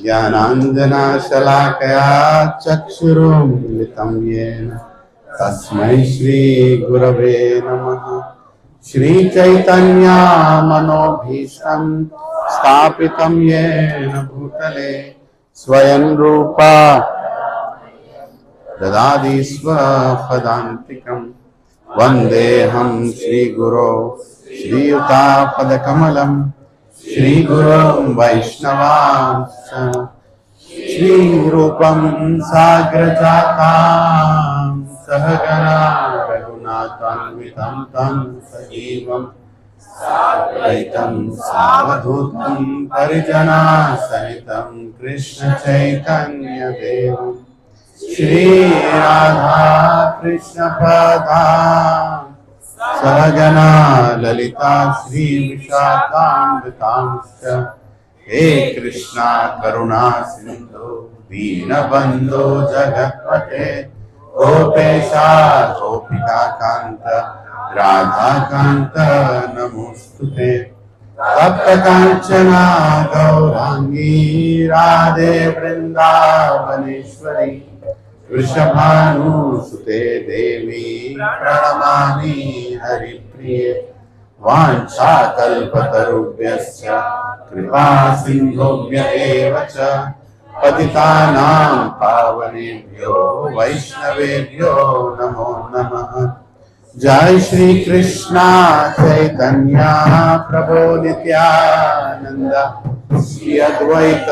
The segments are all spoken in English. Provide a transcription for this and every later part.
ज्ञानाञ्जनशलाकया चक्षुरुन्मिलितं येन तस्मै श्रीगुरवे नमः। श्रीचैतन्यमनोभीष्टं स्थापितं येन भूतले स्वयं रूपा ददाति स्वपदान्तिकं। वन्देऽहं श्रीगुरो श्रीयुतापदकमलं श्रीगुरुं वैष्णवांश्च श्रीरूपं साग्रजातां सहगणा रघुनाथान्वितं तं सजीवं साद्वैतं सावधूतं परिजनासहितं कृष्णचैतन्यदेवं श्री राधा कृष्ण पदां सहगना ललिता श्री विशाखान्वितांश्च हे कृष्णा करुणा सिंधु दीनबंधो जगत्पते गोपेशा गोपिका कांत राधा कांत नमोस्तुते। तप्त कांचना गौरांगी राधे वृंदावनेश्वरी वृषभानुसुते देवी प्रणमामि हरिप्रिये। वाञ्छाकल्पतरुभ्यश्च कृपा सिन्धुभ्य एव च पतितानां पावनेभ्यो वैष्णवेभ्यो नमो नमः। जय श्री कृष्णा चैतन्य प्रभु नित्यानंद श्री अद्वैत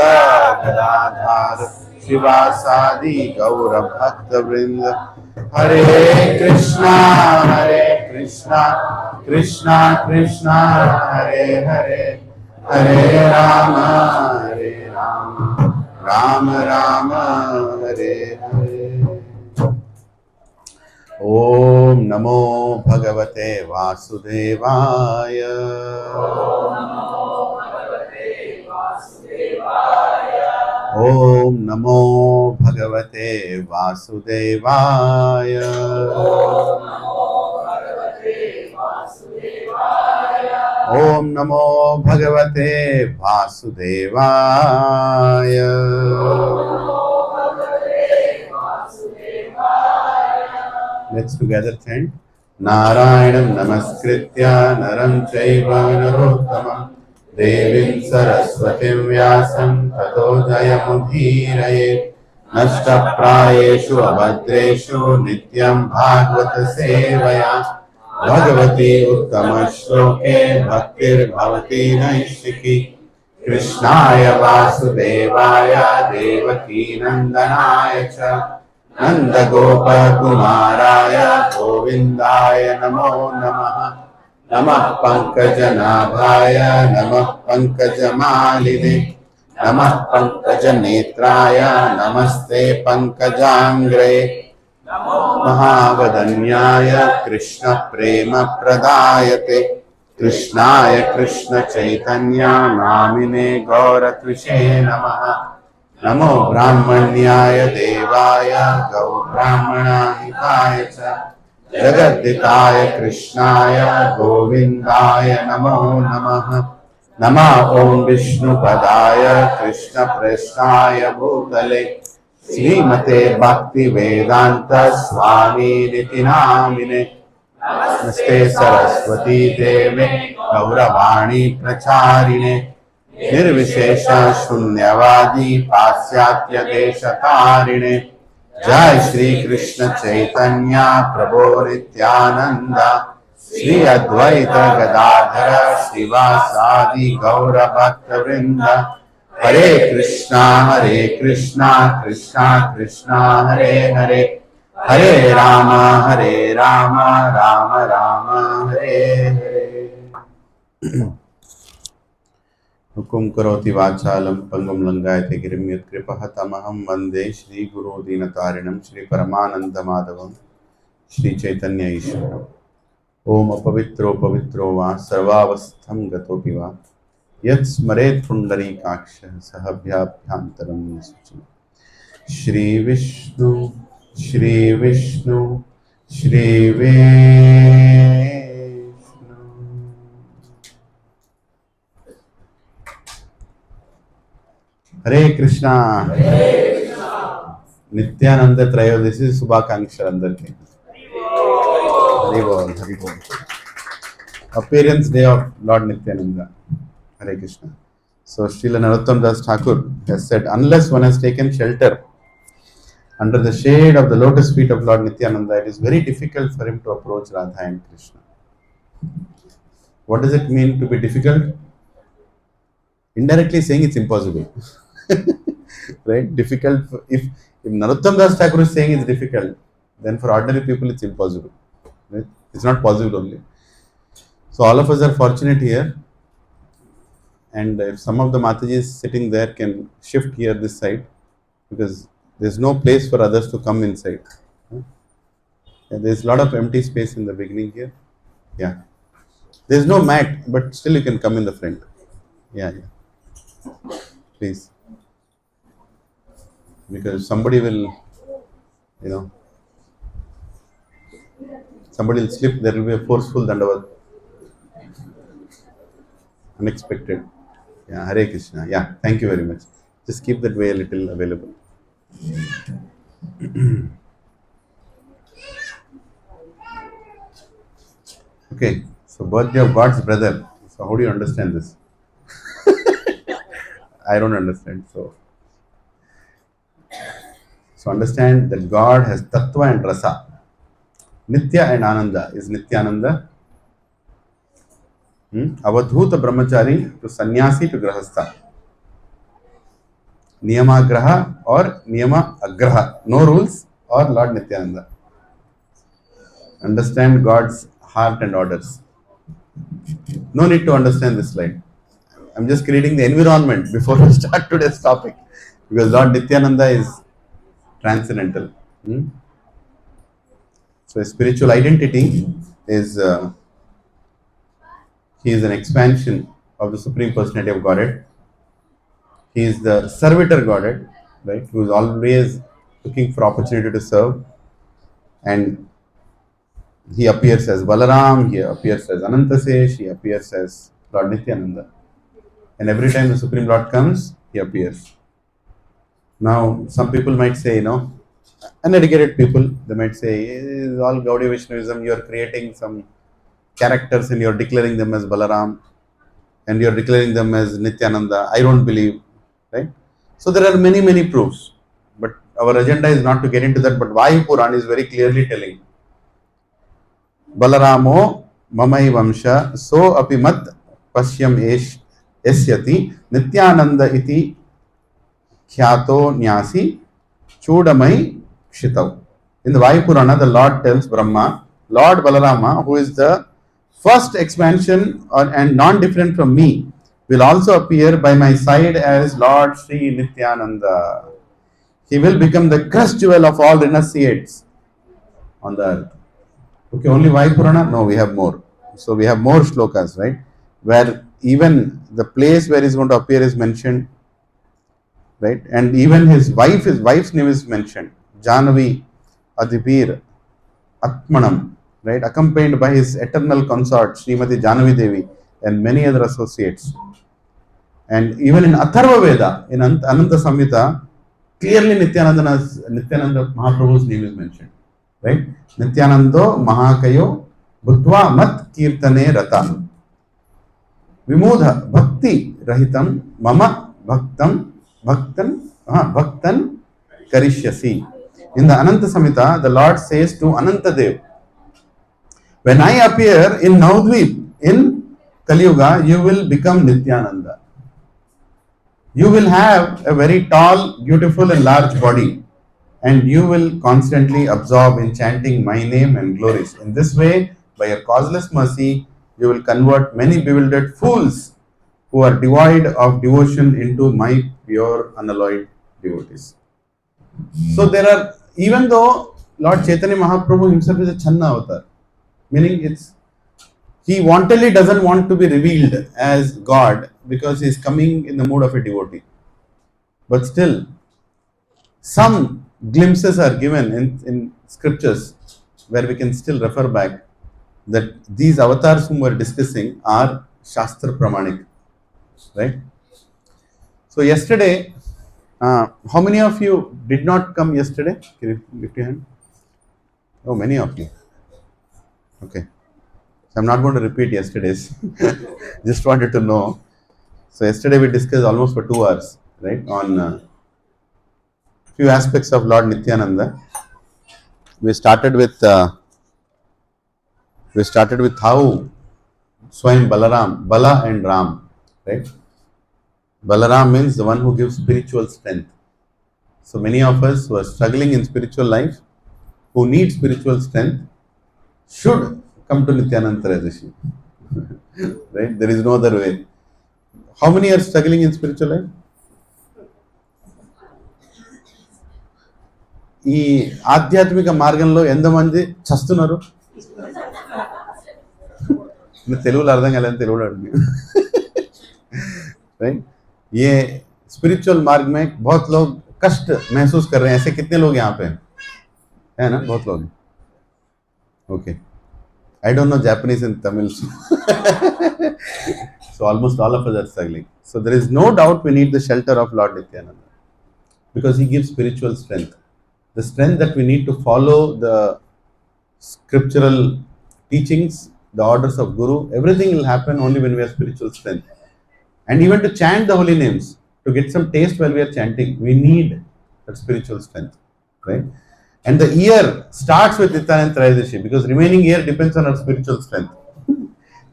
गदाधर शिवासादि गौर भक्त वृंद। हरे कृष्णा कृष्णा कृष्णा हरे हरे हरे राम राम राम हरे हरे। ओम नमो भगवते वासुदेवाय। ओम नमो भगवते वासुदेवाय। ओम नमो भगवते वासुदेवाय। Let's together chant. Narayanam namaskritya naram chaiva narottamam devim saraswatim vyasam tato jayamudhirayet. Nashtaprayeshu abhadreshu nityam bhagavata sevaya bhagavati uttama shloke bhaktir bhavati naishiki. Krishnaya vasudevaya devaki nandanaya cha नंद गोप कुमाराय गोविंदाय नमो नमः। नमः पंकजनाभाय नमः पंकजमालिने नमः पंकजनेत्राय नमस्ते पंकजांग्रे। महावदन्याय कृष्ण प्रेम प्रदायते कृष्णाय कृष्ण चैतन्य नामिने गौरत्विषे नमः। नमो ब्राह्मण्याय देवाय गौ ब्राह्मणाहिताय च जगद्दिताय कृष्णाय गोविन्दाय नमो नमः। नमः ओं विष्णुपदाय कृष्णप्रेष्ठाय भूतले श्रीमते भक्ति वेदांत स्वामी निति नामिने। नमस्ते सरस्वती देवे गौरवाणी प्रचारिणे निर्विशेष शून्यवादी पाश्चात्य देशतारिणे। जय श्री कृष्ण चैतन्य प्रभु नित्यानंद श्री अद्वैत गदाधर श्रीवासादि गौर भक्त वृंद। हरे कृष्णा कृष्णा कृष्णा हरे हरे हरे राम राम राम हरे हरे। हुकुम करोति वाचालं पंगुं लंघयते गिरिं यत्कृपः तमहं वन्दे श्रीगुरो दीनतारिणं श्री परमानन्दमाधवं श्री चैतन्य ईश्वरम्। ओम अपवित्रो पवित्रो वा सर्वावस्थं गतोऽपि वा यत् स्मरेत् पुण्डरीकाक्षः सहभ्याभ्यान्तरं न शुचिः। Shri Vishnu Shri Vishnu Shri Hare Krishna. Nityananda Trayodashi Subhakanksha Andarki. Hari Bol, Hari Bol. Appearance day of Lord Nityananda. Hare Krishna. So Srila Narottam Das Thakur has said, unless one has taken shelter under the shade of the lotus feet of Lord Nityananda, it is very difficult for him to approach Radha and Krishna. What does it mean to be difficult? Indirectly saying it's impossible. Right? Difficult. If Narottam Das Thakur is saying it's difficult, then for ordinary people it's impossible. Right? It's not possible only. So all of us are fortunate here. And if some of the Matajis sitting there can shift here this side, because there's no place for others to come inside. And there's a lot of empty space in the beginning here. Yeah. There's no mat, but still you can come in the front. Yeah. Please. Because somebody will, somebody will slip, there will be a forceful dandavat. Unexpected. Yeah, Hare Krishna. Yeah, thank you very much. Just keep that way a little available. Okay, so birthday of God's brother. So how do you understand this? I don't understand. So understand that God has Tattva and Rasa. Nitya and Ananda. Is Nityananda? Avadhuta Brahmachari to Sannyasi to Grahastha. Niyama Graha or Niyama Agraha. No rules or Lord Nityananda. Understand God's heart and orders. No need to understand this slide. I'm just creating the environment before we start today's topic. Because Lord Nityananda is transcendental. So spiritual identity is he is an expansion of the Supreme Personality of Godhead. He is the servitor Godhead, right? Who is always looking for opportunity to serve. And he appears as Balaram, he appears as Anantasesh, he appears as Lord Nityananda. And every time the Supreme Lord comes, he appears. Now, some people might say, uneducated people, they might say, it is all Gaudiya Vaishnavism, you are creating some characters and you are declaring them as Balaram and you are declaring them as Nityananda. I don't believe, right? So there are many, many proofs. But our agenda is not to get into that, but Vayu Puran is very clearly telling. Balaramo mamai vamsha so apimat pashyam esyati Nityananda iti khyato nyasi chudamai kshitav. In the Vayu Purana, the Lord tells Brahma, Lord Balarama, who is the first expansion and non-different from me, will also appear by my side as Lord Sri Nityananda. He will become the crest jewel of all renunciates on the earth. Okay, only Vayu Purana? No, we have more. So we have more shlokas, right? Where even the place where he's going to appear is mentioned, right? And even his wife's name is mentioned. Janavi Adibir Atmanam, right? Accompanied by his eternal consort, Srimati Janavi Devi, and many other associates. And even in Atharva Veda, in Ananta Samhita, clearly Nityananda Mahaprabhu's name is mentioned. Right? Nityanando Mahakayo Bhutva Mat Kirtane Rata Vimudha Bhakti Rahitam Mama Bhaktan Karishyasi. In the Ananta Samhita, the Lord says to Anantadev, when I appear in Navadvip, in Kali Yuga, you will become Nityananda. You will have a very tall, beautiful and large body. And you will constantly absorb in chanting my name and glories. In this way, by your causeless mercy, you will convert many bewildered fools who are devoid of devotion into my pure, unalloyed devotees. So there are, even though Lord Chaitanya Mahaprabhu himself is a Channa avatar, meaning he wantonly doesn't want to be revealed as God because he is coming in the mood of a devotee. But still, some glimpses are given in scriptures where we can still refer back that these avatars whom we are discussing are Shastra Pramanik. Right? So yesterday How many of you did not come yesterday? Can you lift your hand? Oh, many of you. Okay. So I'm not going to repeat yesterday's. Just wanted to know. So yesterday we discussed almost for 2 hours, right, on few aspects of Lord Nityananda. We started with how Swayam Balaram, Bala and Ram, right? Balaram means the one who gives spiritual strength. So many of us who are struggling in spiritual life, who need spiritual strength, should come to Nityananda Trayodashi. Right? There is no other way. How many are struggling in spiritual life? ఈ ఆధ్యాత్మిక మార్గంలో ఎంతమంది చస్తున్నారు? తెలుగులో అర్థం కాలేదు, తెలుగులో అడిగి. राइट, ये स्पिरिचुअल मार्ग में बहुत लोग कष्ट महसूस कर रहे हैं. ऐसे कितने लोग यहाँ पे है ना? बहुत लोग. Okay, I don't know Japanese and Tamil. So almost all of us are struggling. So there is no doubt we need the shelter of Lord Nityananda because he gives spiritual strength. The strength that we need to follow the scriptural teachings, the orders of Guru, everything will happen only when we have spiritual strength. And even to chant the holy names, to get some taste while we are chanting, we need that spiritual strength, right? And the year starts with Nityananda Trayodashi because remaining year depends on our spiritual strength.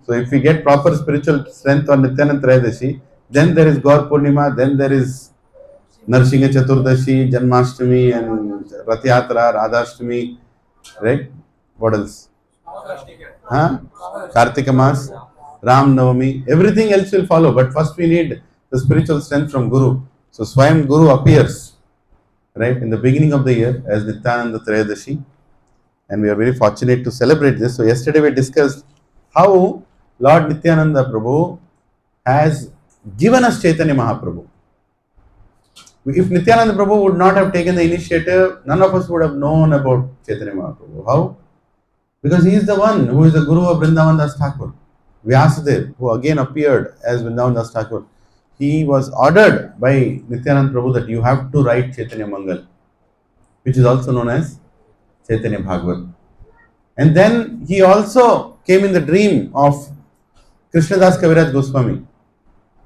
So if we get proper spiritual strength on Nityananda Trayodashi, then there is Gaur Purnima, then there is Narsingha Chaturdashi, Janmashtami and Rath Yatra, Radhashtami, right? What else? Kartika Mas, Ram Navami, everything else will follow. But first we need the spiritual strength from Guru. So Swayam Guru appears, right, in the beginning of the year as Nityananda Trayodashi. And we are very fortunate to celebrate this. So yesterday we discussed how Lord Nityananda Prabhu has given us Chaitanya Mahaprabhu. If Nityananda Prabhu would not have taken the initiative, none of us would have known about Chaitanya Mahaprabhu. How? Because he is the one who is the Guru of Vrindavan Das Thakur. Vyasadev, who again appeared as Vrindavan Das Thakur, he was ordered by Nityananda Prabhu that you have to write Chaitanya Mangal, which is also known as Chaitanya Bhagavat. And then he also came in the dream of Krishnadas Kaviraj Goswami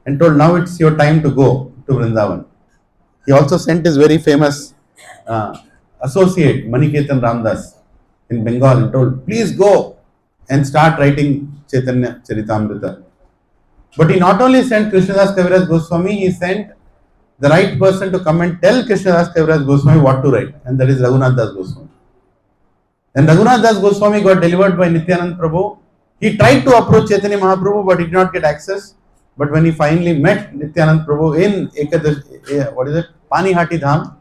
and told, now it's your time to go to Vrindavan. He also sent his very famous associate Maniketan Ramdas in Bengal and told, please go and start writing Chaitanya Charitamrita. But he not only sent Krishnadas Kaviraj Goswami, he sent the right person to come and tell Krishnadas Kaviraj Goswami what to write, and that is Raghunath Das Goswami. And Raghunath Das Goswami got delivered by Nityananda Prabhu. He tried to approach Chaitanya Mahaprabhu but he did not get access. But when he finally met Nityananda Prabhu in Panihati Dham,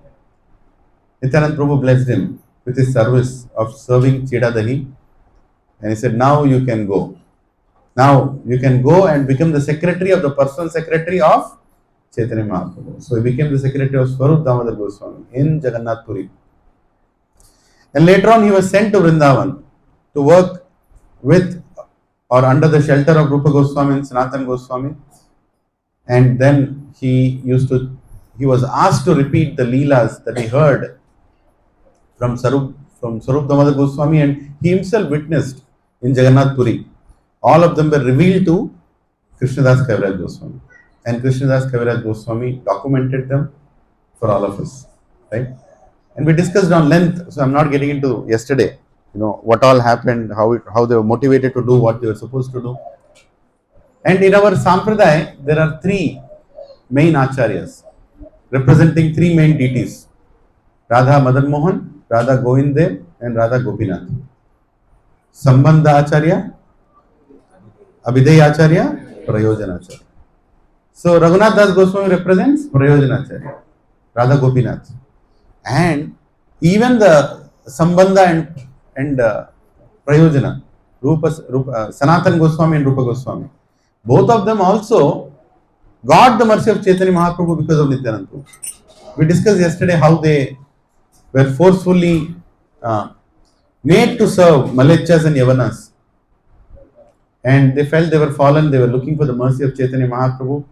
Nityananda Prabhu blessed him with his service of serving Chida Dahi. And he said, now you can go. Now you can go and become the secretary of the personal secretary of Chaitanya Mahaprabhu. So he became the secretary of Swarup Damodar Goswami in Jagannath Puri. And later on he was sent to Vrindavan to work with or under the shelter of Rupa Goswami and Sanatana Goswami. And then he was asked to repeat the Leelas that he heard from Swarup Damodar Goswami, and he himself witnessed in Jagannath Puri. All of them were revealed to Krishnadas Kaviraj Goswami. And Krishnadas Kaviraj Goswami documented them for all of us, right? And we discussed on length, so I'm not getting into yesterday, what all happened, how they were motivated to do what they were supposed to do. And in our Sampradaya, there are 3 main acharyas representing 3 main deities: Radha Madan Mohan, Radha Govind Dev, and Radha Gopinath. Sambandha Acharya, Abhideya Acharya, Prayojana Acharya. So Raghunath Das Goswami represents Prayojana Acharya, Radha Gopinath. And even the Sambandha and Prayojana, Sanatana Goswami and Rupa Goswami, both of them also got the mercy of Chaitanya Mahaprabhu because of Nityananda Prabhu. We discussed yesterday how they were forcefully made to serve Malechas and Yavanas. And they felt they were fallen, they were looking for the mercy of Chaitanya Mahaprabhu,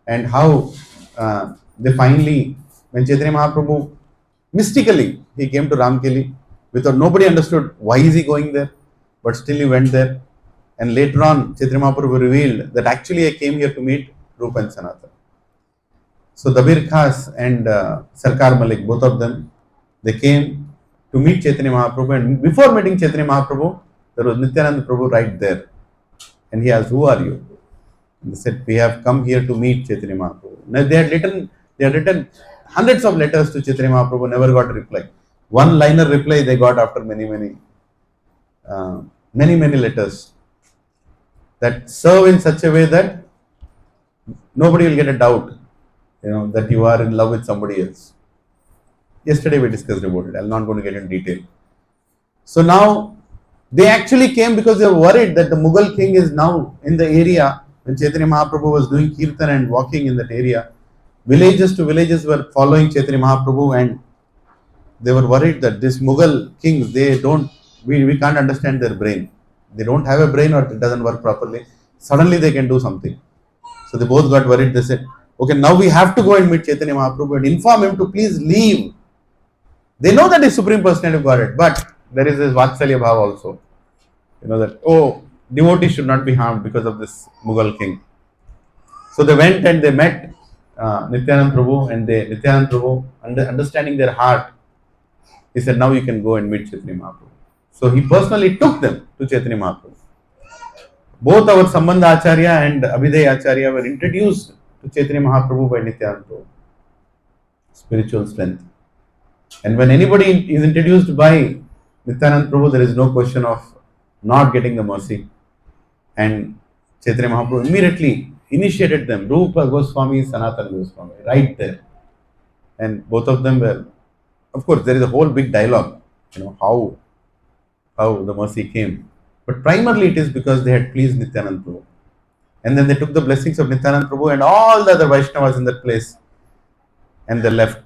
and how they finally when Chaitanya Mahaprabhu mystically he came to Ramkeli without nobody understood why is he going there, but still he went there. And later on, Chaitanya Mahaprabhu revealed that actually I came here to meet Rupa and Sanatana. So Dabir Khas and Sarkar Malik, both of them, they came to meet Chaitanya Mahaprabhu, and before meeting Chaitanya Mahaprabhu, there was Nityananda Prabhu right there. And he asked, "Who are you?" And they said, "We have come here to meet Chaitanya Mahaprabhu." Now they had written hundreds of letters to Chaitanya Mahaprabhu, never got a reply. One liner reply they got after many letters that serve in such a way that nobody will get a doubt, that you are in love with somebody else. Yesterday we discussed about it. I'm not going to get in detail. So now they actually came because they were worried that the Mughal king is now in the area. When Chaitanya Mahaprabhu was doing kirtan and walking in that area, villages to villages were following Chaitanya Mahaprabhu, and they were worried that these Mughal kings, we can't understand their brain. They don't have a brain or it doesn't work properly. Suddenly they can do something. So they both got worried. They said, okay, now we have to go and meet Chaitanya Mahaprabhu and inform him to please leave. They know that is Supreme Personality of Godhead, but there is this Vatsalya Bhava also. That, devotees should not be harmed because of this Mughal king. So they went and they met Nityananda Prabhu, and Nityananda Prabhu, understanding their heart, he said, now you can go and meet Chaitanya Mahaprabhu. So he personally took them to Chaitanya Mahaprabhu. Both our Sambandha Acharya and Abhidaya Acharya were introduced to Chaitanya Mahaprabhu by Nityananda Prabhu. Spiritual strength. And when anybody is introduced by Nityananda Prabhu, there is no question of not getting the mercy. And Chaitanya Mahaprabhu immediately initiated them, Rupa Goswami, Sanatana Goswami, right there. And both of them were, of course, there is a whole big dialogue, how the mercy came. But primarily it is because they had pleased Nityananda Prabhu. And then they took the blessings of Nityananda Prabhu and all the other Vaishnavas in that place, and they left.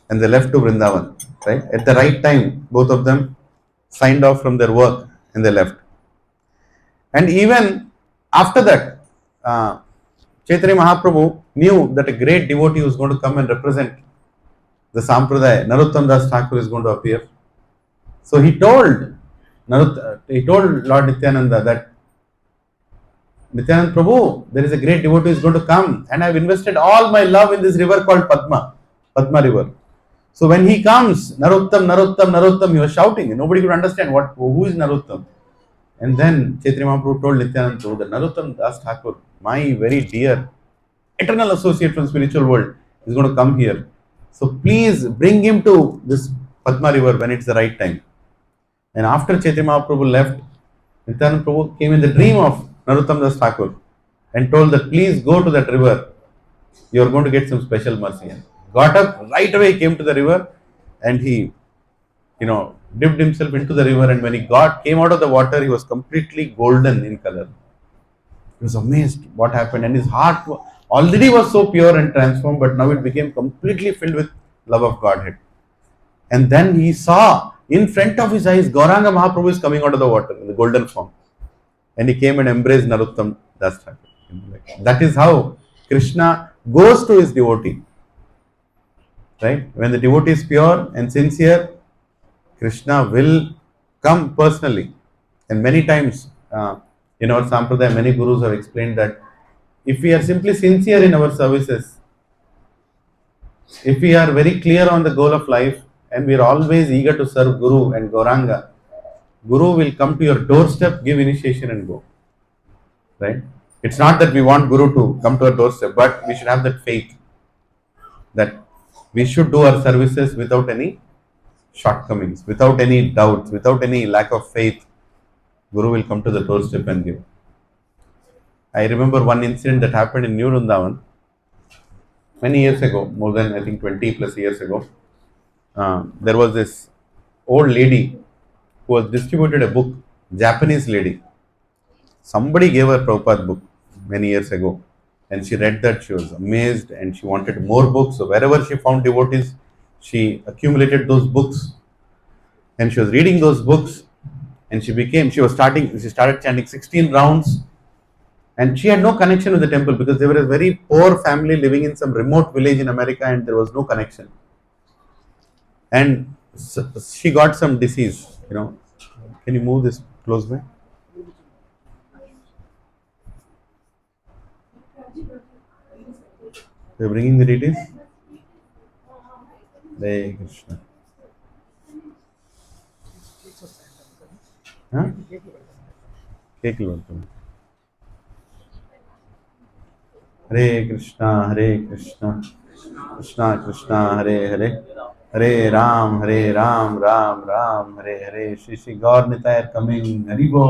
And they left to Vrindavan, right? At the right time, both of them signed off from their work and they left. And even after that, Chaitanya Mahaprabhu knew that a great devotee was going to come and represent the Sampradaya. Narottam Das Thakur is going to appear. So he told Lord Nityananda that, Nityananda Prabhu, there is a great devotee who is going to come, and I have invested all my love in this river called Padma river. So when he comes, Narottam, Narottam, Narottam, he was shouting. Nobody could understand who is Narottam. And then Chaitanya Mahaprabhu told Nityananda Prabhu that Narottam Das Thakur, my very dear eternal associate from spiritual world, is going to come here. So please bring him to this Padma river when it's the right time. And after Chaitanya Mahaprabhu left, Nityananda Prabhu came in the dream of Narottam Das Thakur and told that please go to that river. You are going to get some special mercy. And got up right away, came to the river, and he, dipped himself into the river. And when he came out of the water, he was completely golden in color. He was amazed what happened, and his heart already was so pure and transformed, but now it became completely filled with love of Godhead. And then he saw in front of his eyes, Gauranga Mahaprabhu is coming out of the water in the golden form. And he came and embraced Narottam Das Thakur. That is how Krishna goes to his devotee. Right? When the devotee is pure and sincere, Krishna will come personally. And many times, in our Sampradaya, many gurus have explained that if we are simply sincere in our services, if we are very clear on the goal of life, and we are always eager to serve Guru and Gauranga, Guru will come to your doorstep, give initiation and go. Right? It's not that we want Guru to come to our doorstep, but we should have that faith that we should do our services without any shortcomings, without any doubts, without any lack of faith. Guru will come to the doorstep and give. I remember one incident that happened in New Vrindavan many years ago, more than I think 20 plus years ago. There was this old lady who was distributed a book, Japanese lady. Somebody gave her Prabhupada book many years ago, and she read that. She was amazed and she wanted more books. So wherever she found devotees, she accumulated those books, and she was reading those books, and she started chanting 16 rounds And she had no connection with the temple because they were a very poor family living in some remote village in America, and there was no connection. And she got some disease. Can you move this close by? We're bringing the details. Hare Krishna. Huh? Cake welcome. Hare Krishna, Hare Krishna, Krishna Krishna, Hare Hare, Hare Ram, Ram Ram, Hare Hare. Shri Gaur Nitai are coming. Haribo.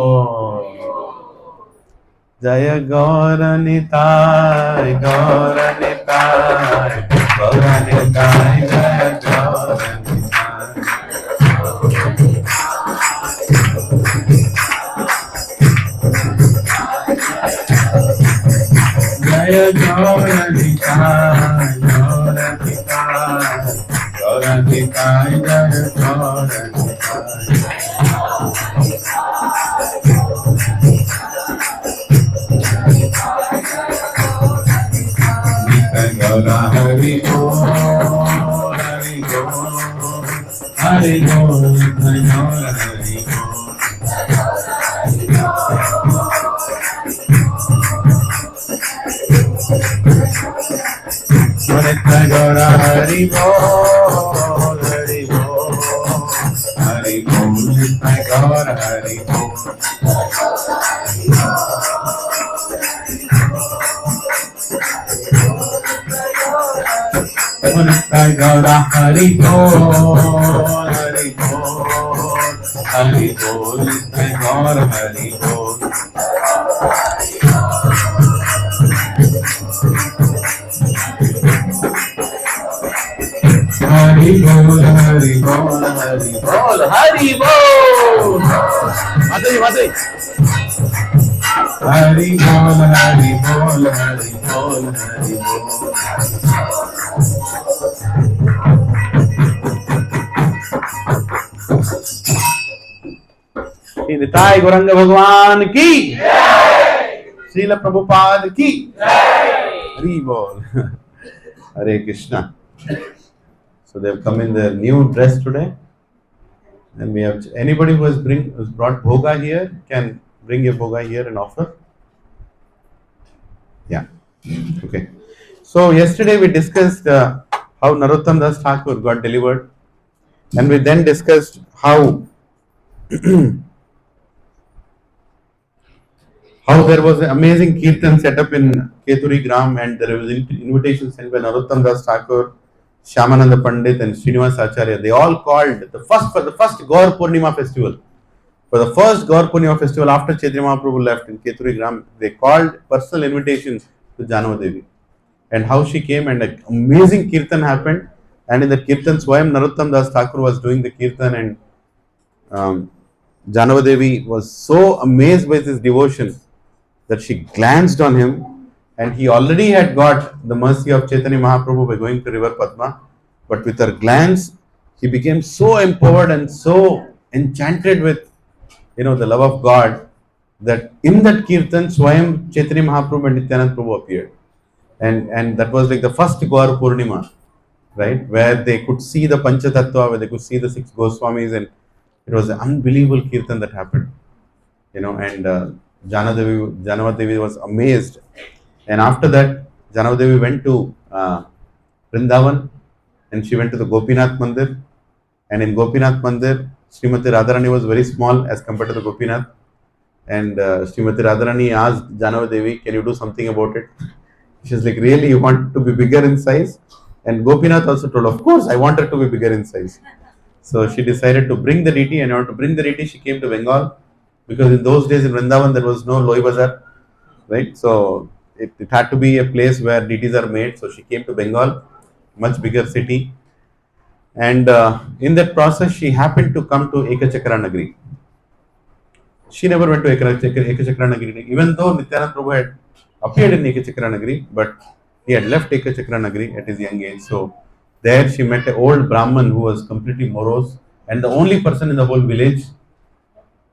Jaya Gaur Nitai, Gaur Nitai, Gaur Nitai, Jaya Gaur Nitai. Jaya Gaur Nitai, Gaur Nitai, Gaur Nitai, Jaya Gaur Nitai. Gaura Hari Bo, Hari Bo, Hari Bo, Gaura Hari Bo. Gaura Hari Bo, Hari Bo, Hari Bo, Gaura Hari Bo. Gaura Hari Bo, Hari Bo, Hari Bo, Gaura Hari Bo. Hari Bol, Hari Bol, Hari Bol, Hari Bol. Mataji, Mataji. Hari Bol, Hari Bol, Hari Bol, Hari Bol. Nitai Gaurang भगवान की श्रील प्रभुपाद की हरि बोल. Hare Krishna. So they've come in their new dress today, and we have anybody who has brought bhoga here can bring a bhoga here and offer. Yeah. Okay. So yesterday we discussed how Narottam Das Thakur got delivered, and we then discussed how there was an amazing kirtan set up in Keturi Gram, and there was an invitation sent by Narottam Das Thakur, Shyamananda Pandit, and Srinivas Acharya. They all called for the first Gaur Purnima festival. For the first Gaur Purnima festival after Chaitanya Mahaprabhu left in Keturi Gram, they called personal invitations to Janava Devi, and how she came, and an amazing kirtan happened. And in the kirtan, Swayam Narottam Das Thakur was doing the kirtan, and Janava Devi was so amazed by his devotion that she glanced on him, and he already had got the mercy of Chaitanya Mahaprabhu by going to river Padma, but with her glance, he became so empowered and so enchanted with the love of God, that in that kirtan, Swayam Chaitanya Mahaprabhu and Nityananda Prabhu appeared, and that was like the first Gaur Purnima, right, where they could see the Panchatattva, where they could see the 6 Goswamis, and it was an unbelievable kirtan that happened, and Janava Devi was amazed. And after that, Janava Devi went to Vrindavan, and she went to the Gopinath Mandir. And in Gopinath Mandir, Srimati Radharani was very small as compared to the Gopinath. And Srimati Radharani asked Janava Devi, "Can you do something about it?" She's like, "Really, you want to be bigger in size?" And Gopinath also told, "Of course, I want her to be bigger in size." So she decided to bring the deity, and in order to bring the deity, she came to Bengal, because in those days in Vrindavan there was no Loi Bazar, right? So it had to be a place where deities are made. So she came to Bengal, much bigger city, and in that process she happened to come to Ekachakra Nagari. She never went to Ekachakra Nagari, even though Nityananda Prabhu had appeared in Ekachakra Nagari, but he had left Ekachakra Nagari at his young age. So there she met an old Brahman who was completely morose and the only person in the whole village.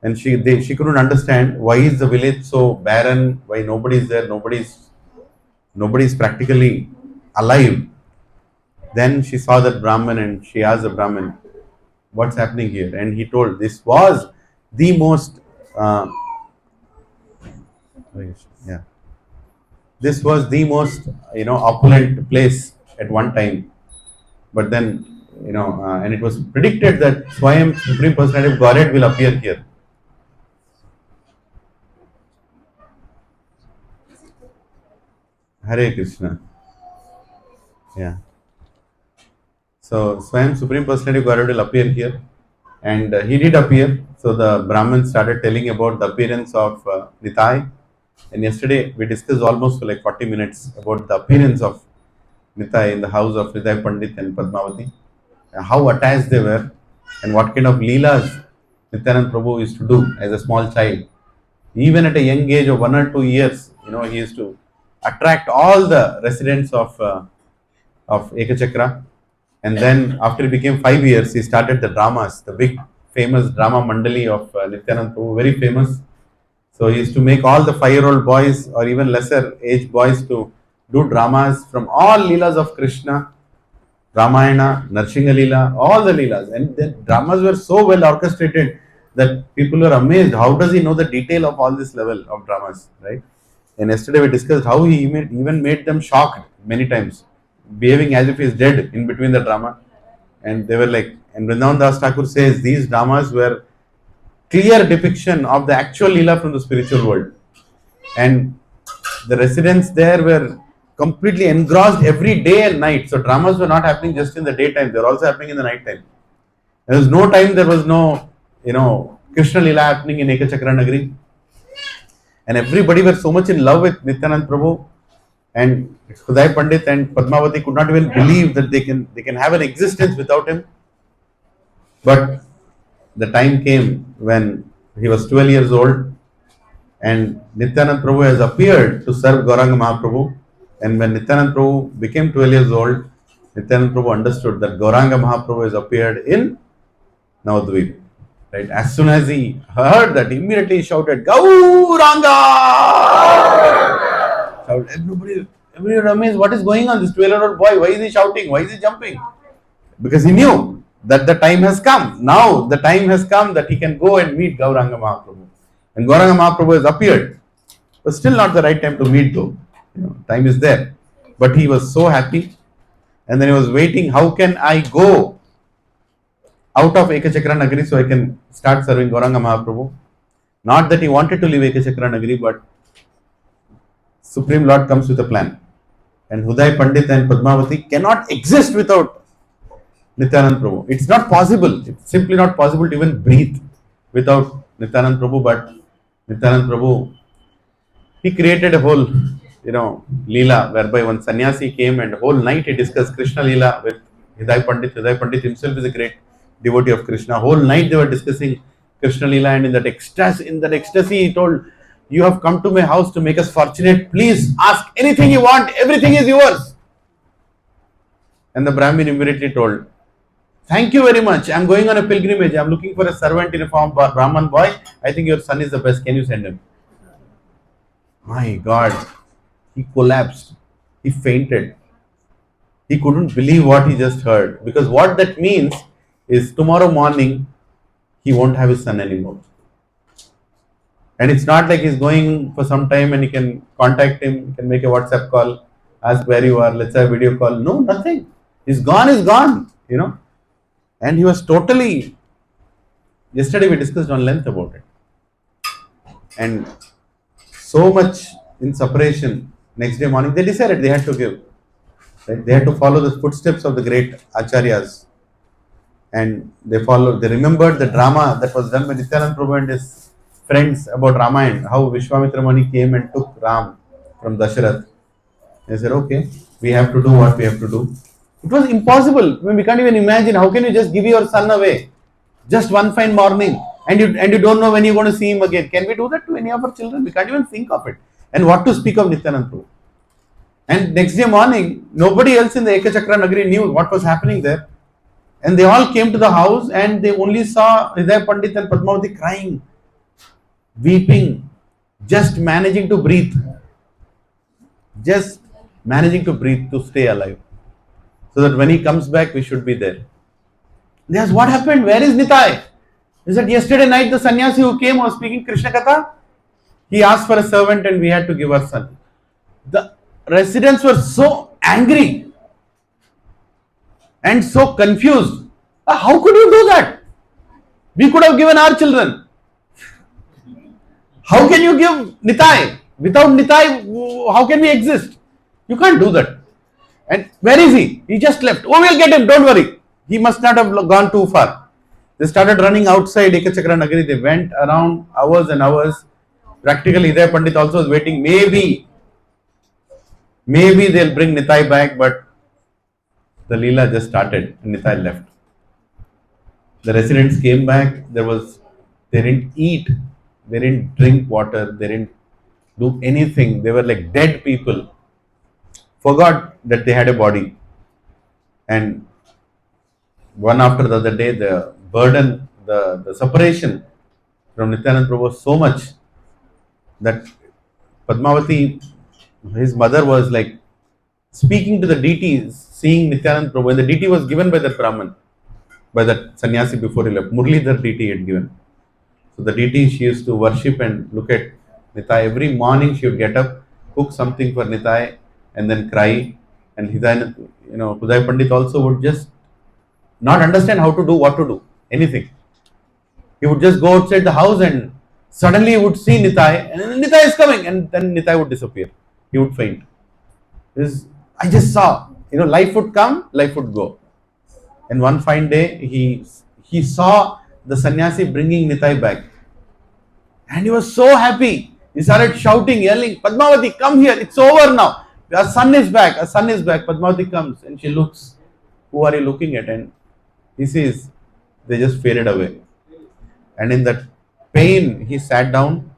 and she couldn't understand why is the village so barren, why nobody is there, nobody is practically alive. Then she saw that Brahman and she asked the Brahman, what's happening here? And he told this was the most uh, yeah, this was the most opulent place at one time. But then and it was predicted that Swayam Supreme Personality of Godhead will appear here. Hare Krishna. Yeah. So Swayam Supreme Personality of Godhead will appear here, and he did appear. So the Brahmin started telling about the appearance of Nitai. And yesterday we discussed almost for like 40 minutes about the appearance of Nitai in the house of Nitai Pandit and Padmavati, how attached they were, and what kind of leelas Nityanand Prabhu used to do as a small child. Even at a young age of 1 or 2 years, he used to attract all the residents of Ekachakra. And then after he became 5 years, he started the dramas, the big famous drama mandali of Nityanand Prabhu, very famous. So he used to make all the 5-year-old boys or even lesser age boys to do dramas from all leelas of Krishna, Ramayana, Narsingha Leela, all the leelas. And the dramas were so well orchestrated that people were amazed. How does he know the detail of all this level of dramas, right? And yesterday we discussed how he even made them shocked many times, behaving as if he's dead in between the drama. And they were like, and Vrindavan Das Thakur says these dramas were clear depiction of the actual Leela from the spiritual world. And the residents there were completely engrossed every day and night. So dramas were not happening just in the daytime, they were also happening in the night time. There was no time, there was no, Krishna Leela happening in Ekachakra Nagari. And everybody were so much in love with Nityanand Prabhu, and Hudai Pandit and Padmavati could not even believe that they can have an existence without him. But the time came when he was 12 years old, and Nityanand Prabhu has appeared to serve Gauranga Mahaprabhu. And when Nityanand Prabhu became 12 years old, Nityanand Prabhu understood that Gauranga Mahaprabhu has appeared in Navadvip. Right? As soon as he heard that, immediately he shouted, Gauranga! Shouted. Everybody was amazed. What is going on? This 12-year-old boy, why is he shouting? Why is he jumping? Because he knew that the time has come. Now the time has come that he can go and meet Gauranga Mahaprabhu. And Gauranga Mahaprabhu has appeared. But still not the right time to meet though. Time is there. But he was so happy. And then he was waiting, how can I go out of Ekachakra Nagari so I can start serving Gauranga Mahaprabhu? Not that he wanted to leave Ekachakra Nagari, but Supreme Lord comes with a plan. And Hudai Pandit and Padmavati cannot exist without Nityanand Prabhu. It's not possible. It's simply not possible to even breathe without Nityanand Prabhu. But Nityanand Prabhu, he created a whole, Leela, whereby one sannyasi came and whole night he discussed Krishna Leela with Hudai Pandit. Hudai Pandit himself is a great devotee of Krishna. Whole night they were discussing Krishna Leela, and in that ecstasy, he told, you have come to my house to make us fortunate. Please ask anything you want. Everything is yours. And the Brahmin immediately told, thank you very much. I'm going on a pilgrimage. I'm looking for a servant in a form of Brahman boy. I think your son is the best. Can you send him? My God. He collapsed. He fainted. He couldn't believe what he just heard. Because what that means is tomorrow morning, he won't have his son anymore. And it's not like he's going for some time and he can contact him, he can make a WhatsApp call, ask where you are, let's have a video call. No, nothing. He's gone, And he was totally, yesterday we discussed on length about it. And so much in separation, next day morning, they decided they had to give. Right? They had to follow the footsteps of the great acharyas. And they remembered the drama that was done by Nityanand Prabhu and his friends about Ramayana, how Vishwamitra Muni came and took Ram from Dasharath. They said, okay, we have to do what we have to do. It was impossible. I mean, we can't even imagine. How can you just give your son away? Just one fine morning. And you don't know when you're going to see him again. Can we do that to any of our children? We can't even think of it. And what to speak of Nityanand Prabhu. And next day morning, nobody else in the Ekachakra Nagari knew what was happening there. And they all came to the house and they only saw Hridaya Pandit and Padmavati crying. weeping, just managing to breathe, just managing to breathe to stay alive, so that when he comes back, we should be there. They asked, what happened? Where is Nitai? He said, yesterday night the sannyasi who came was speaking Krishna Katha. He asked for a servant and we had to give our son. The residents were so angry and so confused. How could you do that? We could have given our children. How can you give Nitai? Without Nitai, how can we exist? You can't do that. And where is he? He just left. Oh, we'll get him. Don't worry. He must not have gone too far. They started running outside Ekachakra Nagari. They went around hours and hours. Practically, Hidaya Pandit also was waiting. Maybe they'll bring Nitai back, but the Leela just started and Nitai left. The residents came back. They didn't eat, they didn't drink water, they didn't do anything. They were like dead people. Forgot that they had a body. And one after the other day, the burden, the separation from Nityananda Prabhu was so much that Padmavati, his mother, was like speaking to the deities, seeing Nityananda Prabhu. And the deity was given by the Brahman, by that sannyasi before he left. Murlidhar deity had given. So the deity she used to worship and look at Nitai. Every morning she would get up, cook something for Nitai, and then cry. And Hidaya Pandit also would just not understand how to do, what to do, anything. He would just go outside the house and suddenly he would see Nitai, and Nitai is coming, and then Nitai would disappear. He would faint. I just saw, life would come, life would go. And one fine day, he saw the sannyasi bringing Nitai back. And he was so happy. He started shouting, yelling, Padmavati, come here, it's over now. Our son is back, our son is back. Padmavati comes and she looks, who are you looking at? And he sees, they just faded away. And in that pain, he sat down,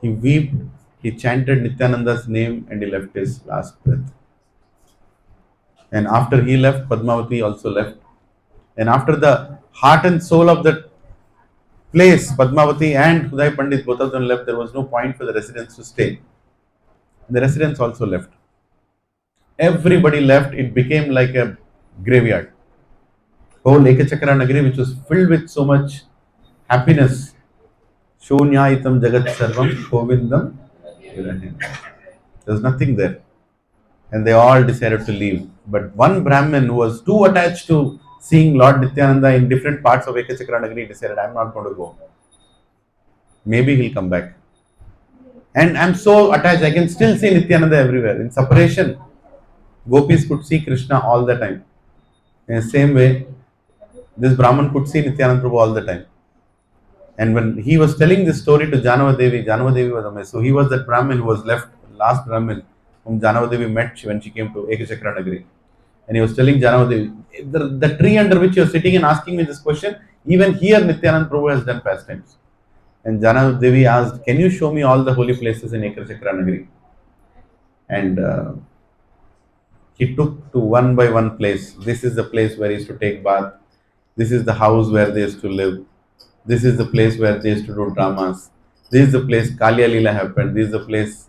he wept, he chanted Nityananda's name, and he left his last breath. And after he left, Padmavati also left. And after the heart and soul of that place, Padmavati and Hudai Pandit, both of them left, there was no point for the residents to stay. The residents also left. Everybody left. It became like a graveyard. Whole Ekachakra Nagari, which was filled with so much happiness. Shunyayitam Jagat Sarvam Govindam. There's nothing there. And they all decided to leave. But one Brahmin who was too attached to seeing Lord Nityananda in different parts of Ekachakra Nagari decided, I'm not going to go. Maybe he'll come back. And I'm so attached, I can still see Nityananda everywhere. In separation, gopis could see Krishna all the time. In the same way, this Brahman could see Nityananda Prabhu all the time. And when he was telling this story to Janava Devi was amazed. So he was that Brahmin who was left, last Brahmin, whom Janava Devi met when she came to Ekachakra Nagari. And he was telling Janava Devi, the tree under which you're sitting and asking me this question, even here Nityananda Prabhu has done pastimes. And Janava Devi asked, can you show me all the holy places in Ekachakra Nagari? And he took to one by one place. This is the place where he used to take bath. This is the house where they used to live. This is the place where they used to do dramas. This is the place Kalya Leela happened. This is the place,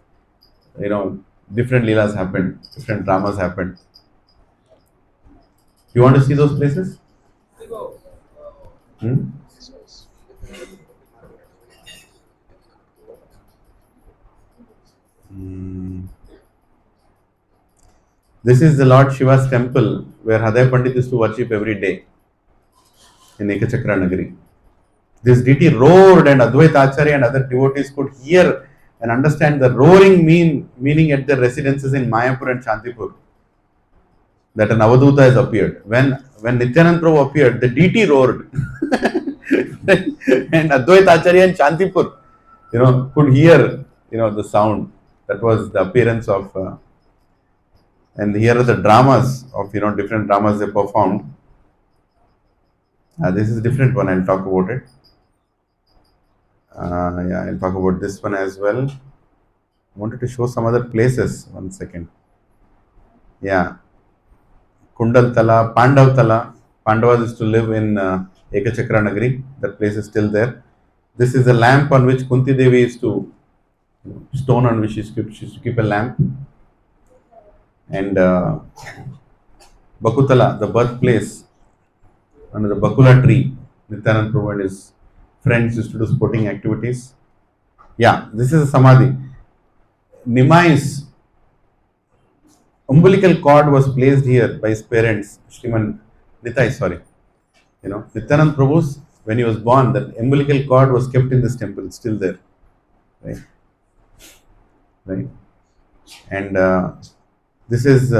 different Leelas happened, different dramas happened. You want to see those places? Hmm? This is the Lord Shiva's temple where Hridaya Pandit used to worship every day in Ekachakra Nagari. This deity roared and Advaita Acharya and other devotees could hear and understand the roaring meaning at their residences in Mayapur and Shantipur. That an Avaduta has appeared. When Nityananda Prabhu appeared, the deity roared. And Advaita Acharya and Shantipur, could hear, the sound. That was the appearance of, and here are the dramas of, different dramas they performed. This is a different one, I'll talk about it. I'll talk about this one as well. I wanted to show some other places. 1 second. Yeah. Kundal Tala, Pandav Tala. Pandavas used to live in Ekachakra Nagari. That place is still there. This is a lamp on which Kunti Devi used to, stone on which she used to keep a lamp. And Bakutala, the birthplace, under the Bakula tree, Nityananda Prabhu and his friends used to do sporting activities. Yeah, this is a samadhi. Nimai's umbilical cord was placed here by his parents, Shriman Nitai, sorry. Nityananda Prabhu's, when he was born, the umbilical cord was kept in this temple, it's still there. Right? Right? And this is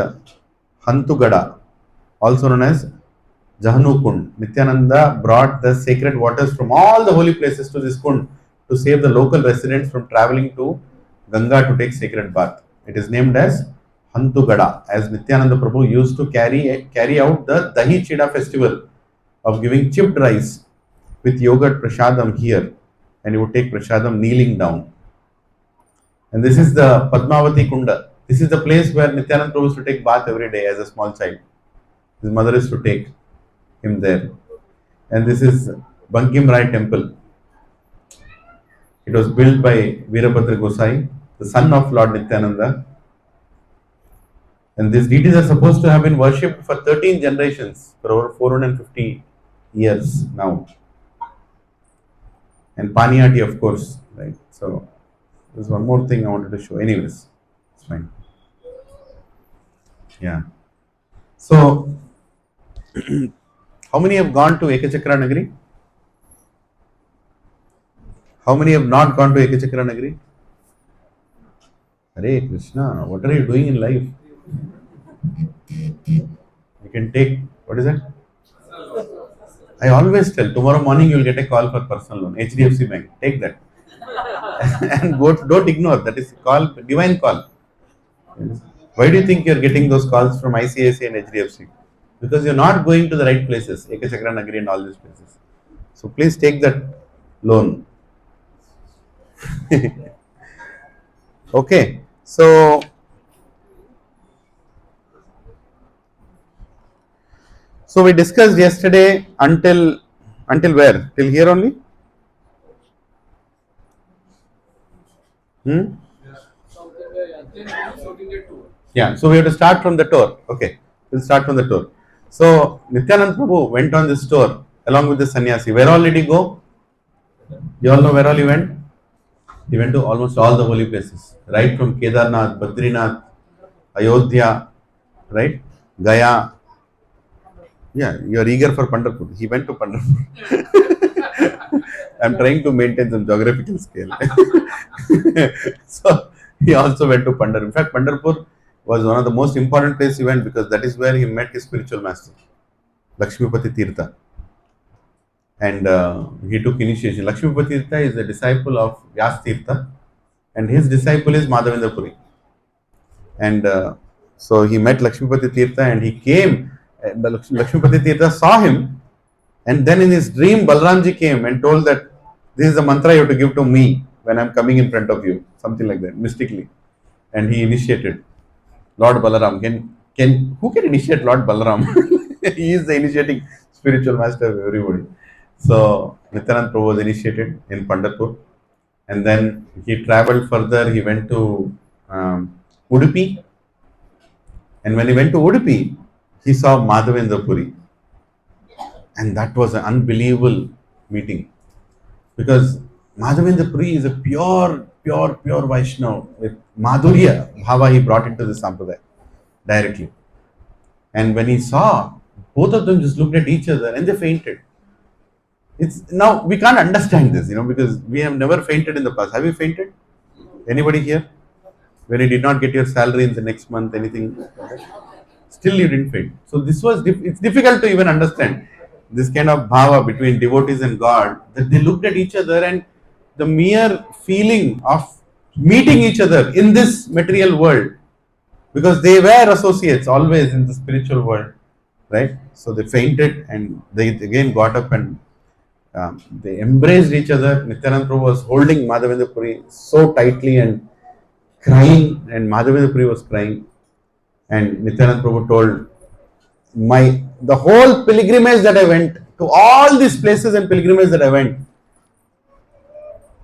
Hantugada, also known as Jahanu Kund. Nityananda brought the sacred waters from all the holy places to this Kund to save the local residents from traveling to Ganga to take sacred bath. It is named as Hantugada, as Nityananda Prabhu used to carry out the Dahi Chida festival of giving chipped rice with yogurt prasadam here, and he would take prasadam kneeling down. And this is the Padmavati Kunda. This is the place where Nityananda Prabhu used to take bath every day as a small child. His mother used to take him there. And this is Bankim Rai temple. It was built by Veerabhadra Gosai, the son of Lord Nityananda. And these deities are supposed to have been worshipped for 13 generations, for over 450 years now. And Paniyati, of course, right? So, there's one more thing I wanted to show. Anyways, it's fine. Yeah. So, how many have gone to Ekachakra Nagari? How many have not gone to Ekachakra Nagari? Hare Krishna, what are you doing in life? You can take, what is that? I always tell, tomorrow morning you will get a call for personal loan, HDFC Bank. Take that. And don't ignore, that is called divine call. Why do you think you are getting those calls from ICICI and HDFC? Because you are not going to the right places, Ekachakra Nagari and all these places. So please take that loan. Okay, so we discussed yesterday until where? Till here only? Yeah, so we have to start from the tour. Okay, we'll start from the tour. So Nityananda Prabhu went on this tour along with the sannyasi. Where all did he go? You all know where all he went? He went to almost all the holy places, right from Kedarnath, Badrinath, Ayodhya, right? Gaya. Yeah, you are eager for Pandharpur. He went to Pandharpur. I'm trying to maintain some geographical scale. So he also went to Pandharpur. In fact, Pandharpur was one of the most important places he went because that is where he met his spiritual master, Lakshmipati Tirtha. And he took initiation. Lakshmipati Tirtha is a disciple of Vyas Tirtha, and his disciple is Madhavendra Puri. And so he met Lakshmipati Tirtha and he came. Lakshmipati Tirtha saw him, and then in his dream, Balramji came and told that this is the mantra you have to give to me when I'm coming in front of you, something like that, mystically. And he initiated Lord Balaram. Who can initiate Lord Balaram? He is the initiating spiritual master of everybody. So Nityananda Prabhu was initiated in Pandharpur, and then he traveled further. He went to Udupi, and when he went to Udupi, he saw Madhavendra Puri, and that was an unbelievable meeting because Madhavendra Puri is a pure Vaishnava with Madhurya Bhava. He brought into the Sampradaya directly, and when he saw, both of them just looked at each other and they fainted. Now we can't understand this, because we have never fainted in the past. Have you fainted? Anybody here? When you did not get your salary in the next month, anything? Still you didn't faint. So it's difficult to even understand this kind of bhava between devotees and God, that they looked at each other and the mere feeling of meeting each other in this material world, because they were associates always in the spiritual world, right? So they fainted and they again got up and they embraced each other. Nityananda Prabhu was holding Madhavendra Puri so tightly and crying, and Madhavendra Puri was crying. And Nityananda Prabhu told, the whole pilgrimage that I went, to all these places and pilgrimage that I went,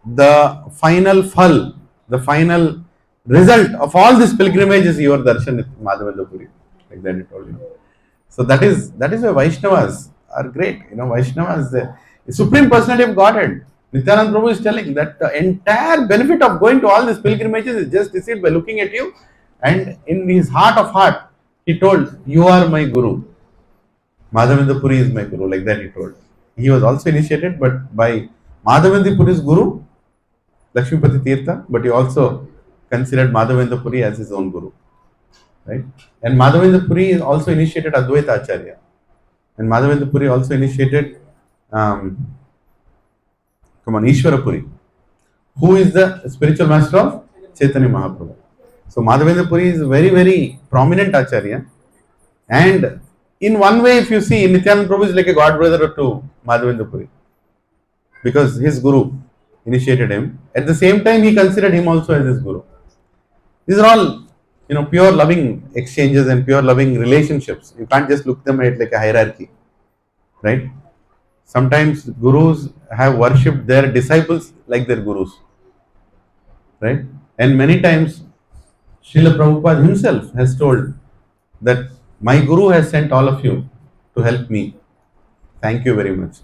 the final phal, the final result of all this pilgrimage is your darshan with Madhavendra Puri. Like that he told you. So that is why Vaishnavas are great. Vaishnavas, the supreme personality of Godhead. Nityananda Prabhu is telling that the entire benefit of going to all these pilgrimages is just received by looking at you, and in his heart of heart, he told, "You are my guru. Madhavendra Puri is my guru." Like that he told. He was also initiated, but by Madhavendra Puri's guru, Lakshmipati Tirtha, but he also considered Madhavendra Puri as his own guru. Right? And Madhavendra Puri also initiated Advaita Acharya. And Madhavendra Puri also initiated, Ishvara Puri, who is the spiritual master of Chaitanya Mahaprabhu. So Madhavendra Puri is a very, very prominent Acharya. And in one way, if you see, Nityananda Prabhu is like a god brother to Madhavendra Puri, because his guru initiated him. At the same time, he considered him also as his guru. These are all, pure loving exchanges and pure loving relationships. You can't just look them at like a hierarchy, right? Sometimes gurus have worshipped their disciples like their gurus, right? And many times, Srila Prabhupada himself has told that my guru has sent all of you to help me. Thank you very much.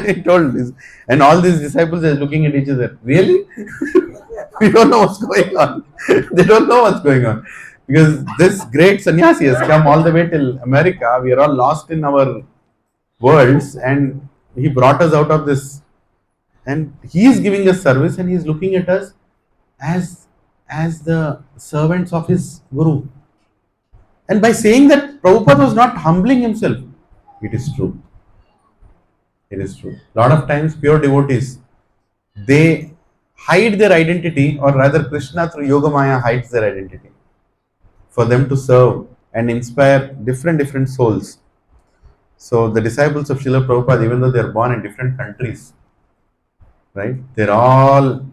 He told this, and all these disciples are looking at each other. Really? We don't know what's going on. They don't know what's going on. Because this great sannyasi has come all the way till America. We are all lost in our worlds, and he brought us out of this. And he is giving us service, and he is looking at us as the servants of his guru. And by saying that, Prabhupada was not humbling himself. It is true. It is true. A lot of times, pure devotees, they hide their identity, or rather, Krishna through Yoga Maya hides their identity for them to serve and inspire different souls. So, the disciples of Srila Prabhupada, even though they are born in different countries, right, they're all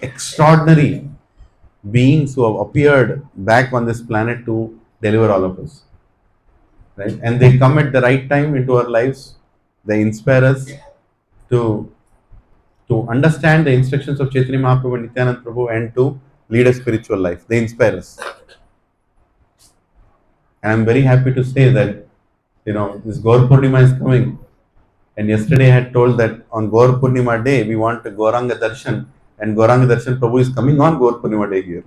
extraordinary beings who have appeared back on this planet to deliver all of us. Right? And they come at the right time into our lives. They inspire us to understand the instructions of Chaitanya Mahaprabhu and Nityananda Prabhu, and to lead a spiritual life. They inspire us. And I'm very happy to say that, this Gaur Purnima is coming. And yesterday I had told that on Gaur Purnima day, we want Gauranga Darshan. And Gauranga Darshan Prabhu is coming on Gaur Purnima day here.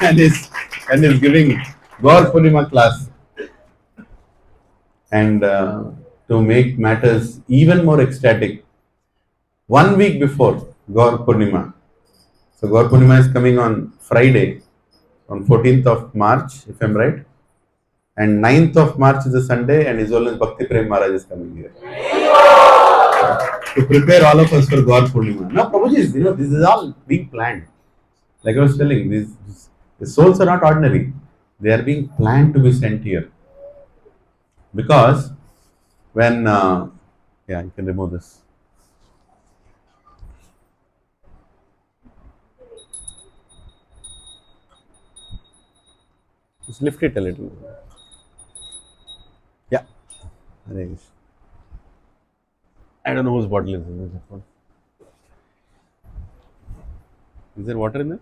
and is giving Gaur Purnima class. And to make matters even more ecstatic, 1 week before Gaur Purnima. So Gaur Purnima is coming on Friday, on 14th of March, if I'm right. And 9th of March is a Sunday, and His Holiness Bhakti Prem Maharaj is coming here. To prepare all of us for Gaur Purnima. Now, Prabhuji, this is all being planned. Like I was telling, the souls are not ordinary. They are being planned to be sent here. Because when, you can remove this. Just lift it a little. Yeah. I don't know whose bottle is this. Is there water in there?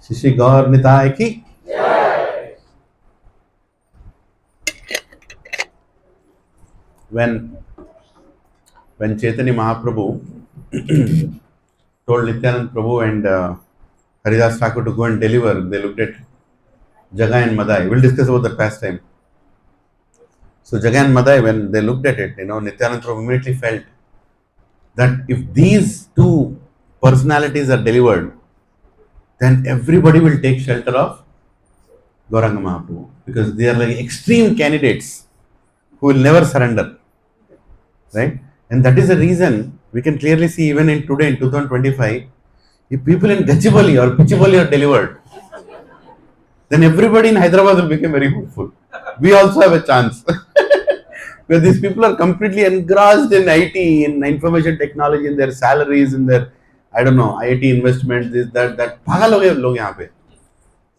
Shishi Gaur Nitai ki. When Chaitanya Mahaprabhu told Nityananda Prabhu and Haridas Thakur to go and deliver, they looked at Jagai and Madai. We'll discuss about the pastime. So Jagai and Madai, when they looked at it, Nityananda Prabhu immediately felt that if these two personalities are delivered, then everybody will take shelter of Gauranga Mahaprabhu, because they are like extreme candidates who will never surrender. Right? And that is the reason we can clearly see even in today, in 2025, if people in Gachibowli or Pichibowli are delivered, then everybody in Hyderabad will become very hopeful. We also have a chance. Because these people are completely engrossed in IT, in information technology, in their salaries, in their, IIT investment, this, that. Pagal ho gaye log yahan pe.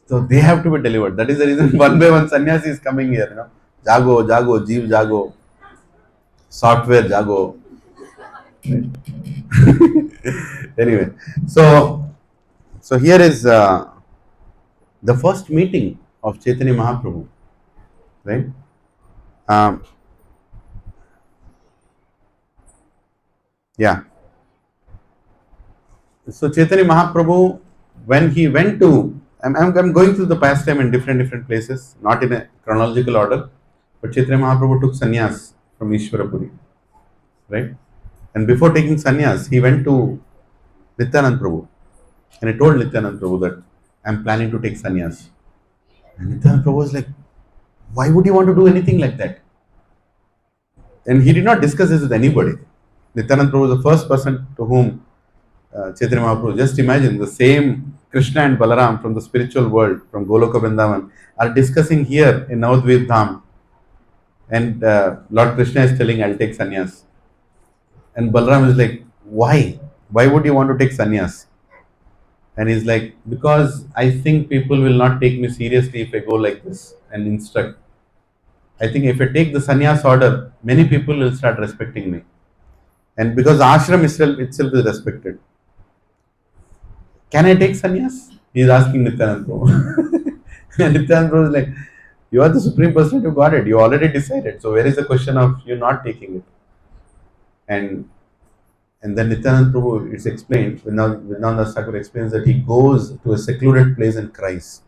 So they have to be delivered. That is the reason one by one sannyasi is coming here. Jago, jago, jeev, jago. software jago. Right? Anyway, so here is the first meeting of Chaitanya Mahaprabhu, right? Um, yeah. So Chaitanya Mahaprabhu, when he went to, I'm going through the pastime in different places, not in a chronological order, but Chaitanya Mahaprabhu took sannyas from Ishwarapuri, right? And before taking sannyas, he went to Nityananda Prabhu and he told Nityananda Prabhu that I'm planning to take sannyas. And Nityananda Prabhu was like, why would you want to do anything like that? And he did not discuss this with anybody. Nityananda Prabhu was the first person to whom Chaitanya Mahaprabhu, just imagine the same Krishna and Balaram from the spiritual world, from Goloka Vrindavan, are discussing here in Navadvip Dham. And Lord Krishna is telling, I'll take sannyas. And Balaram is like, why? Why would you want to take sannyas? And he's like, because I think people will not take me seriously if I go like this and instruct. I think if I take the sannyas order, many people will start respecting me. And because ashram itself is respected. Can I take sannyas? He is asking Nityananda Prabhu. And Nityananda Prabhu is like, you are the Supreme Personality of Godhead. You already decided. So where is the question of you not taking it? And then Nityananda Prabhu, it's explained, Nityananda Thakur explains that he goes to a secluded place and cries.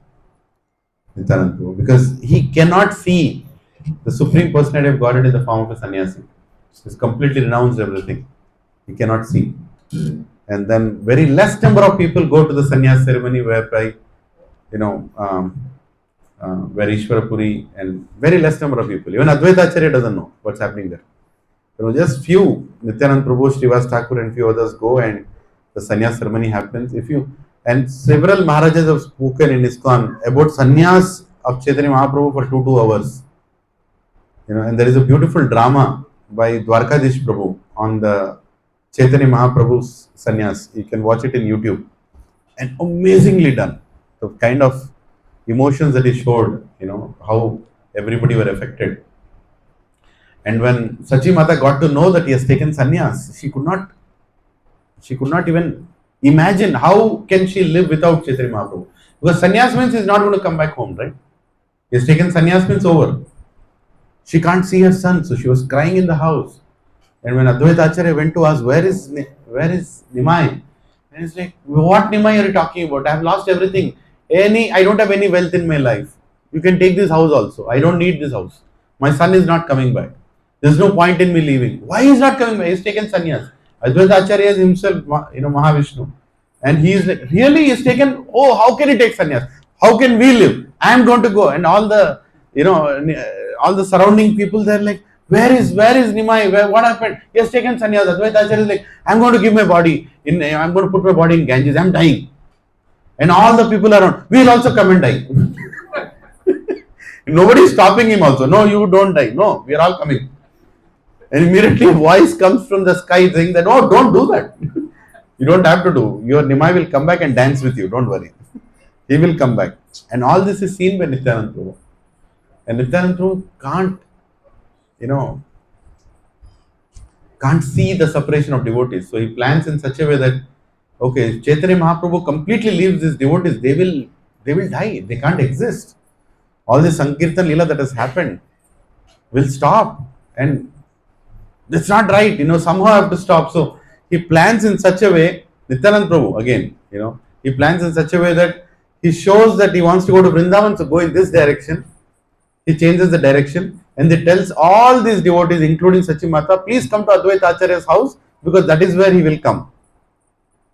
Nityananda Prabhu, because he cannot see the Supreme Personality of Godhead in the form of a sannyasi. He's completely renounced everything. He cannot see. And then very less number of people go to the sannyas ceremony whereby, you know, where Ishwarapuri and very less number of people. Even Advaita Acharya doesn't know what's happening there. Just few, Nityananda Prabhu, Srivas Thakur and few others go and the sannyas ceremony happens. And several Maharajas have spoken in ISKCON about sannyas of Chaitanya Mahaprabhu for 2 hours. And there is a beautiful drama by Dwarkadish Prabhu on the Chaitanya Mahaprabhu's sannyas. You can watch it in YouTube. And amazingly done. The kind of emotions that he showed, how everybody were affected. And when Sachi Mata got to know that he has taken sannyas, she could not even imagine how can she live without Chaitanya Mahaprabhu. Because sannyas means he's not going to come back home, right? He has taken sannyas means over. She can't see her son, so she was crying in the house. And when Advaita Acharya went to ask, where is Nimai? And he's like, what Nimai are you talking about? I have lost everything. I don't have any wealth in my life. You can take this house also. I don't need this house. My son is not coming back. There's no point in me leaving. Why he's not coming back? He's taken sannyas. Advaita Acharya is himself, Mahavishnu. And he's like, really? He's taken, how can he take sannyas? How can we live? I am going to go. And all the, all the surrounding people, they're like, where is Nimai? What happened? He has taken sannyas. Advaita Acharya is like, I'm going to give my body I'm going to put my body in Ganges. I'm dying. And all the people around, we'll also come and die. Nobody is stopping him also. No, you don't die. No, we are all coming. And immediately a voice comes from the sky saying that, no, don't do that. You don't have to do. Your Nimai will come back and dance with you. Don't worry. He will come back. And all this is seen by Nityananda Prabhu. And Nityananda Prabhu can't see the separation of devotees. So he plans in such a way that, okay, Chaitanya Mahaprabhu completely leaves his devotees. They will die. They can't exist. All this Sankirtan Leela that has happened will stop. And that's not right. Somehow I have to stop. So he plans in such a way, Nityananda Prabhu again, he plans in such a way that he shows that he wants to go to Vrindavan, so go in this direction. He changes the direction and he tells all these devotees, including Sachi Mata, please come to Advaita Acharya's house because that is where he will come.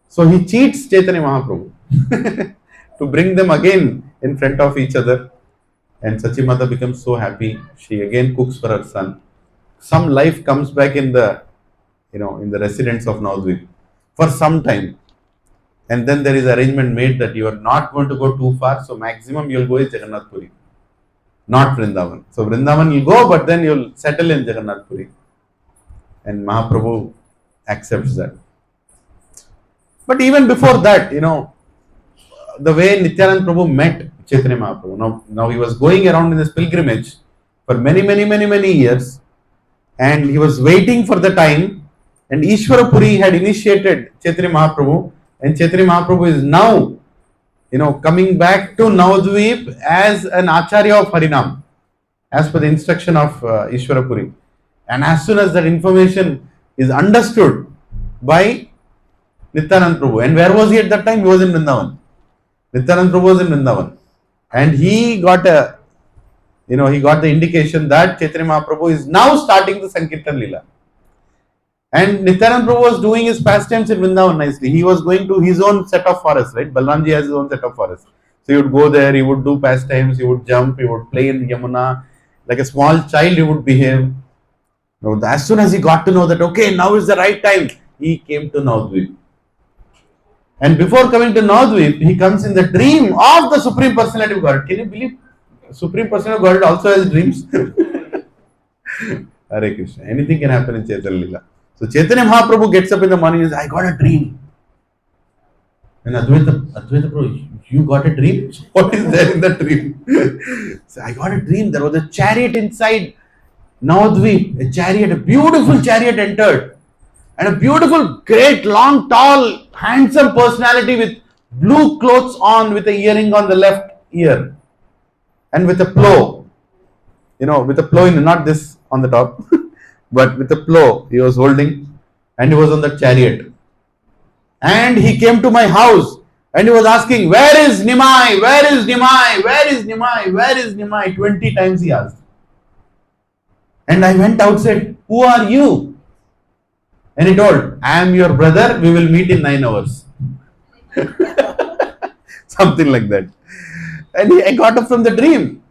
So he cheats Chaitanya Mahaprabhu to bring them again in front of each other. And Sachi Mata becomes so happy. She again cooks for her son. Some life comes back in the residence of Navadvip for some time. And then there is arrangement made that you are not going to go too far. So maximum you will go is Jagannath Puri, not Vrindavan. So Vrindavan you go, but then you will settle in Jagannath Puri. And Mahaprabhu accepts that. But even before that, the way Nityananda Prabhu met Chaitanya Mahaprabhu, now he was going around in this pilgrimage for many years. and he was waiting for the time. And Ishwarapuri had initiated Chaitanya Mahaprabhu, and Chaitanya Mahaprabhu is now, coming back to Navadvip as an Acharya of Harinam, as per the instruction of Ishwarapuri. And as soon as that information is understood by Nityananda Prabhu, and where was he at that time? He was in Vrindavan. Nityananda Prabhu was in Vrindavan, and he got the indication that Chaitanya Mahaprabhu is now starting the Sankirtan Leela. And Nityananda Prabhu was doing his pastimes in Vrindavan nicely. He was going to his own set of forests, right? Balramji has his own set of forests. So he would go there, he would do pastimes, he would jump, he would play in Yamuna. Like a small child, he would behave. As soon as he got to know that, okay, now is the right time, he came to Navadvip. And before coming to Navadvip, he comes in the dream of the Supreme Personality of God. Can you believe Supreme Personality of God also has dreams? Hare Krishna. Anything can happen in Chaitanya Leela. So Chaitanya Mahaprabhu gets up in the morning and says, I got a dream. And Advaita Prabhu, you got a dream? What is there in the dream? So I got a dream. There was a chariot inside Navadvip. A chariot, a beautiful chariot entered. And a beautiful, great, long, tall, handsome personality with blue clothes on, with a earring on the left ear. And with a plow. With a plow in, not this on the top, but with a plow he was holding, and he was on the chariot. And he came to my house and he was asking, where is Nimai? Where is Nimai? Where is Nimai? Where is Nimai? 20 times he asked. And I went outside, who are you? And he told, I am your brother, we will meet in 9 hours. Something like that. And I got up from the dream.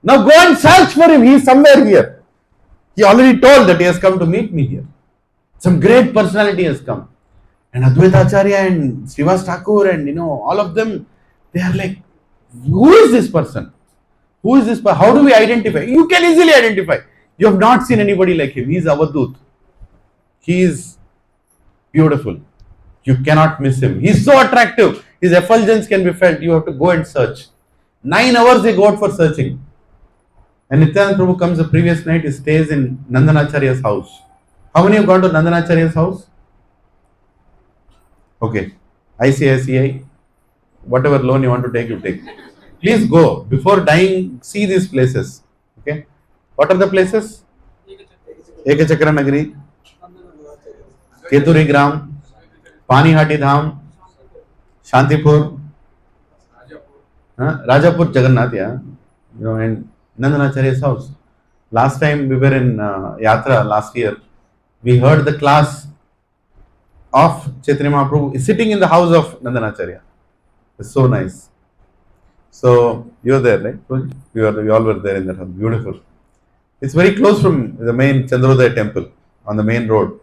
Now go and search for him, he is somewhere here. He already told that he has come to meet me here. Some great personality has come. And Advaita Acharya and Srivas Thakur and all of them, they are like, who is this person? Who is this person? How do we identify? You can easily identify. You have not seen anybody like him. He is Avadut. He is beautiful. You cannot miss him. He is so attractive. His effulgence can be felt. You have to go and search. 9 hours they go out for searching. And Nityananda Prabhu comes the previous night. He stays in Nandanacharya's house. How many have gone to Nandanacharya's house? Okay. ICICI, whatever loan you want to take, you take. Please go. Before dying, see these places. Okay. What are the places? Ekachakra Nagari, Keturi Gram, Panihati Dham, Shantipur, Rajapur Jagannath, and Nandanacharya's house. Last time we were in Yatra last year, we heard the class of Chaitanya Mahaprabhu sitting in the house of Nandanacharya. It's so nice. So you were there, right? We all were there in that house. Beautiful. It's very close from the main Chandrodaya temple on the main road.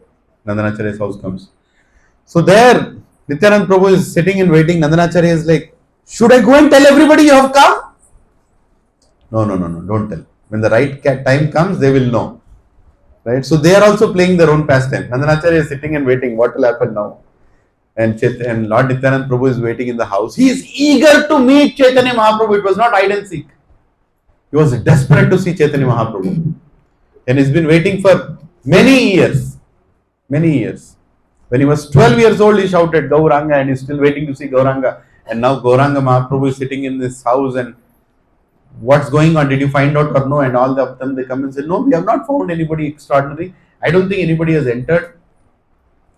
Nandanacharya's house comes. So there, Nityananda Prabhu is sitting and waiting. Nandanacharya is like, should I go and tell everybody you have come? No, don't tell. When the right time comes, they will know. Right? So they are also playing their own pastime. Nandanacharya is sitting and waiting. What will happen now? And Lord Nityananda Prabhu is waiting in the house. He is eager to meet Chaitanya Mahaprabhu. It was not hide and seek. He was desperate to see Chaitanya Mahaprabhu. And he's been waiting for many years. Many years. When he was 12 years old, he shouted Gauranga, and he's still waiting to see Gauranga. And now Gauranga Mahaprabhu is sitting in this house, and what's going on? Did you find out or no? And all of them, they come and say, no, we have not found anybody extraordinary. I don't think anybody has entered.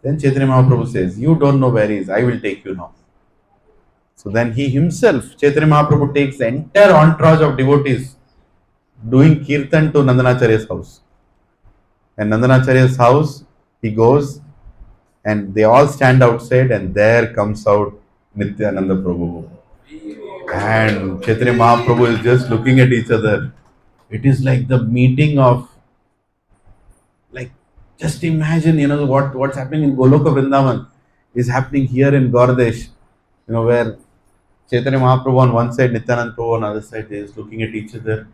Then Chaitanya Mahaprabhu says, you don't know where he is. I will take you now. So then he himself, Chaitanya Mahaprabhu, takes the entire entourage of devotees doing kirtan to Nandanacharya's house. And Nandanacharya's house, he goes and they all stand outside, and there comes out Nityananda Prabhu. And Chaitanya Mahaprabhu is just looking at each other. It is like the meeting of, like, just imagine, what's happening in Goloka Vrindavan is happening here in Gauradesh, where Chaitanya Mahaprabhu on one side, Nityananda Prabhu on the other side, they are looking at each other.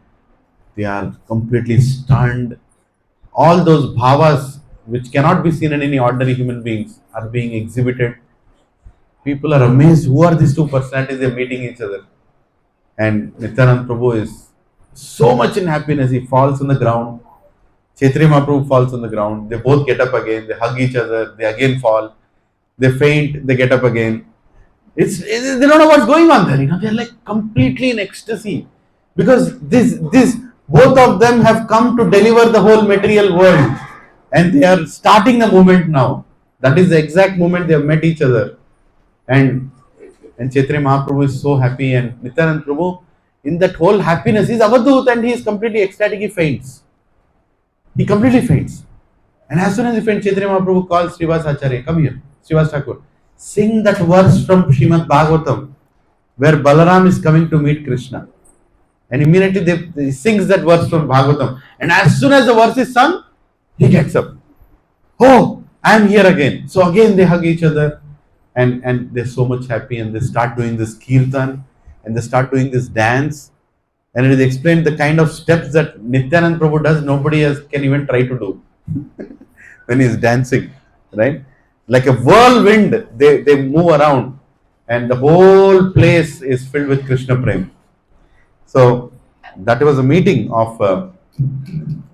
They are completely stunned. All those bhavas, which cannot be seen in any ordinary human beings, are being exhibited. People are amazed. Who are these two personalities? They are meeting each other. And Nityananda Prabhu is so much in happiness. He falls on the ground Chaitanya Mahaprabhu falls on the ground. They both get up again. They hug each other. They again fall. They faint. They get up again. They don't know what's going on there. They're like completely in ecstasy because this both of them have come to deliver the whole material world, and they are starting the movement now. That is the exact moment they have met each other, and Chaitanya Mahaprabhu is so happy, and Nityananda Prabhu in that whole happiness, he's avadut and he is completely ecstatic. He faints. He completely faints. And as soon as he faints, Chaitanya Mahaprabhu calls Srivas Acharya, come here, Srivas Thakur, sing that verse from Srimad Bhagavatam where Balaram is coming to meet Krishna. And immediately he sings that verse from Bhagavatam. And as soon as the verse is sung, he gets up. Oh, I am here again. So again they hug each other and they're so much happy and they start doing this kirtan and they start doing this dance. And it is explained the kind of steps that Nityananda Prabhu does, nobody else can even try to do when he's dancing, right? Like a whirlwind, they move around and the whole place is filled with Krishna Prem. So that was a meeting of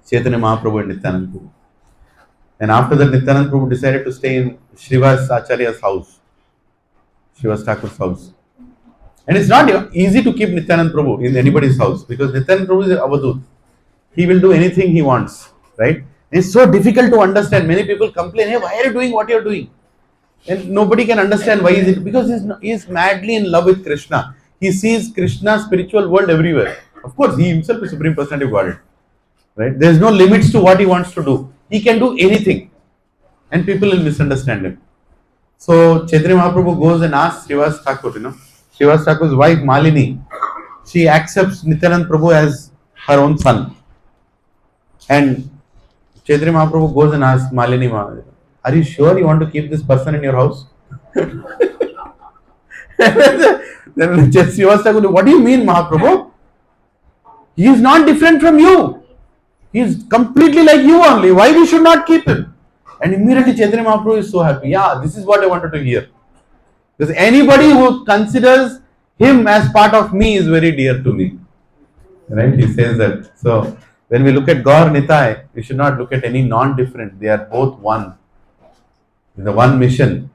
Chaitanya Mahaprabhu and Nityananda Prabhu. And after that, Nityananda Prabhu decided to stay in Srivas Acharya's house, Srivas Thakur's house. And it's not easy to keep Nityananda Prabhu in anybody's house because Nityananda Prabhu is avadut. He will do anything he wants, right? And it's so difficult to understand. Many people complain, hey, why are you doing what you're doing? And nobody can understand why is it. Because he's madly in love with Krishna. He sees Krishna's spiritual world everywhere. Of course, he himself is Supreme Personality of Godhead, right? There's no limits to what he wants to do. He can do anything. And people will misunderstand him. So, Chaitanya Mahaprabhu goes and asks Srivas Thakur, Srivas Thakur's wife Malini, she accepts Nityananda Prabhu as her own son. And Chaitanya Mahaprabhu goes and asks Malini, are you sure you want to keep this person in your house? Then Srivas Thakur, what do you mean, Mahaprabhu? He is not different from you. He is completely like you only. Why we should not keep him? And immediately Chaitanya Mahaprabhu is so happy. Yeah, this is what I wanted to hear. Because anybody who considers him as part of me is very dear to me. Right? He says that. So, when we look at Gaur Nitai, we should not look at any non-different. They are both one. The one mission.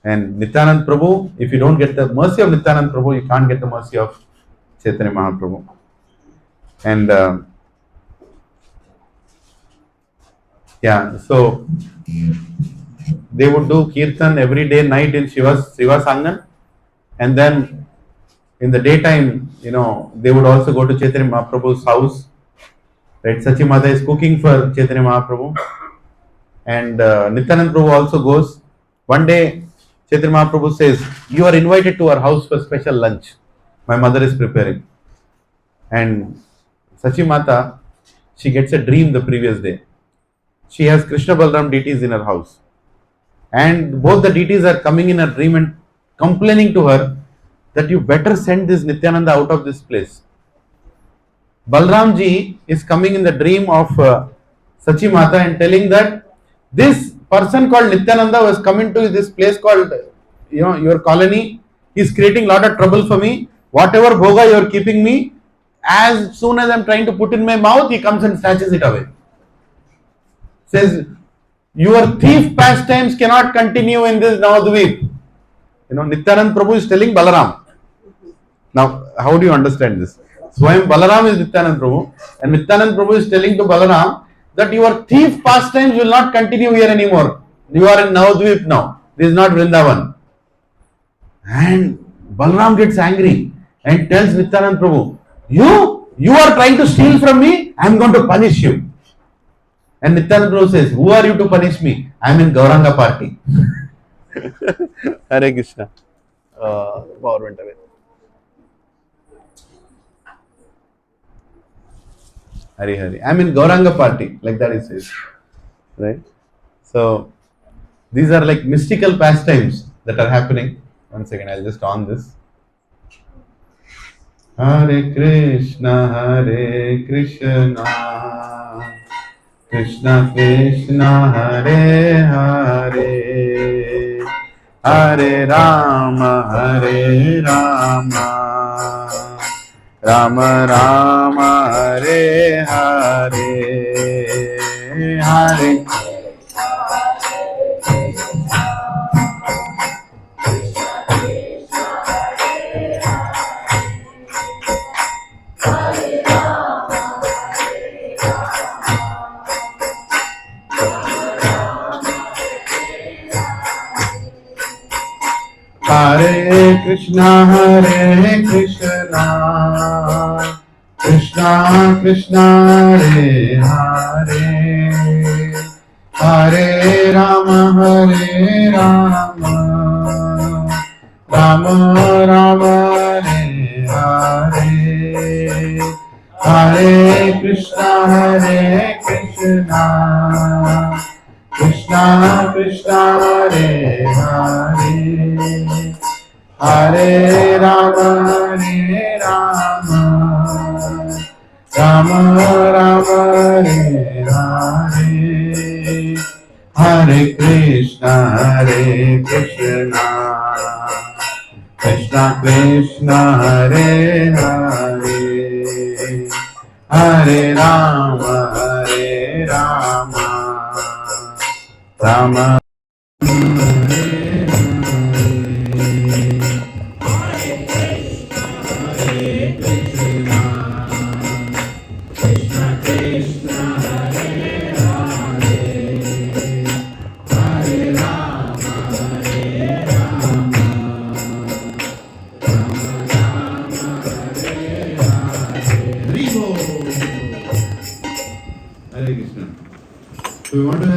And Nityananda Prabhu, if you don't get the mercy of Nityananda Prabhu, you can't get the mercy of Chaitanya Mahaprabhu. And so they would do kirtan every day, night in Srivas Angan, and then in the daytime, they would also go to Chaitanya Mahaprabhu's house. Right, Sachi Mata is cooking for Chaitanya Mahaprabhu, and Nityananda Prabhu also goes. One day, Chaitanya Mahaprabhu says, "You are invited to our house for special lunch. My mother is preparing." And Sachi Mata, she gets a dream the previous day. She has Krishna Balaram deities in her house. And both the deities are coming in her dream and complaining to her that you better send this Nityananda out of this place. Balramji is coming in the dream of Sachi Mata and telling that this person called Nityananda was coming to this place called, your colony. He's creating a lot of trouble for me. Whatever bhoga you're keeping me, as soon as I'm trying to put in my mouth, he comes and snatches it away. Says, your thief pastimes cannot continue in this Navadvip. Nityananda Prabhu is telling Balaram. Now, how do you understand this? Swayam Balaram is Nityananda Prabhu, and Nityananda Prabhu is telling to Balaram that your thief pastimes will not continue here anymore. You are in Navadvip now. This is not Vrindavan. And Balaram gets angry and tells Nityananda Prabhu, you are trying to steal from me, I am going to punish you. And Nityananda Prabhu says, who are you to punish me? I am in Gauranga party. Hare Krishna. Power went away. Hari Hari. I am in Gauranga party. Like that he says. Right? So, these are like mystical pastimes that are happening. One second, I'll just on this. Hare Krishna, Krishna Krishna, Hare Hare, Hare Rama, Rama Rama, Hare Hare, Hare Krishna, Hare Krishna, Krishna Krishna, Hare Hare, Hare Rama, Hare Rama, Rama Rama, Hare Hare, Hare Krishna, Hare Krishna, Krishna Krishna, Hare Hare, Hare Rama, Hare Rama, Rama Rama, Hare Hare, Hare Krishna, Hare Krishna, Krishna Krishna, Hare Hare, Hare Rama, Hare Rama, Rama. Hare Krishna. So we want to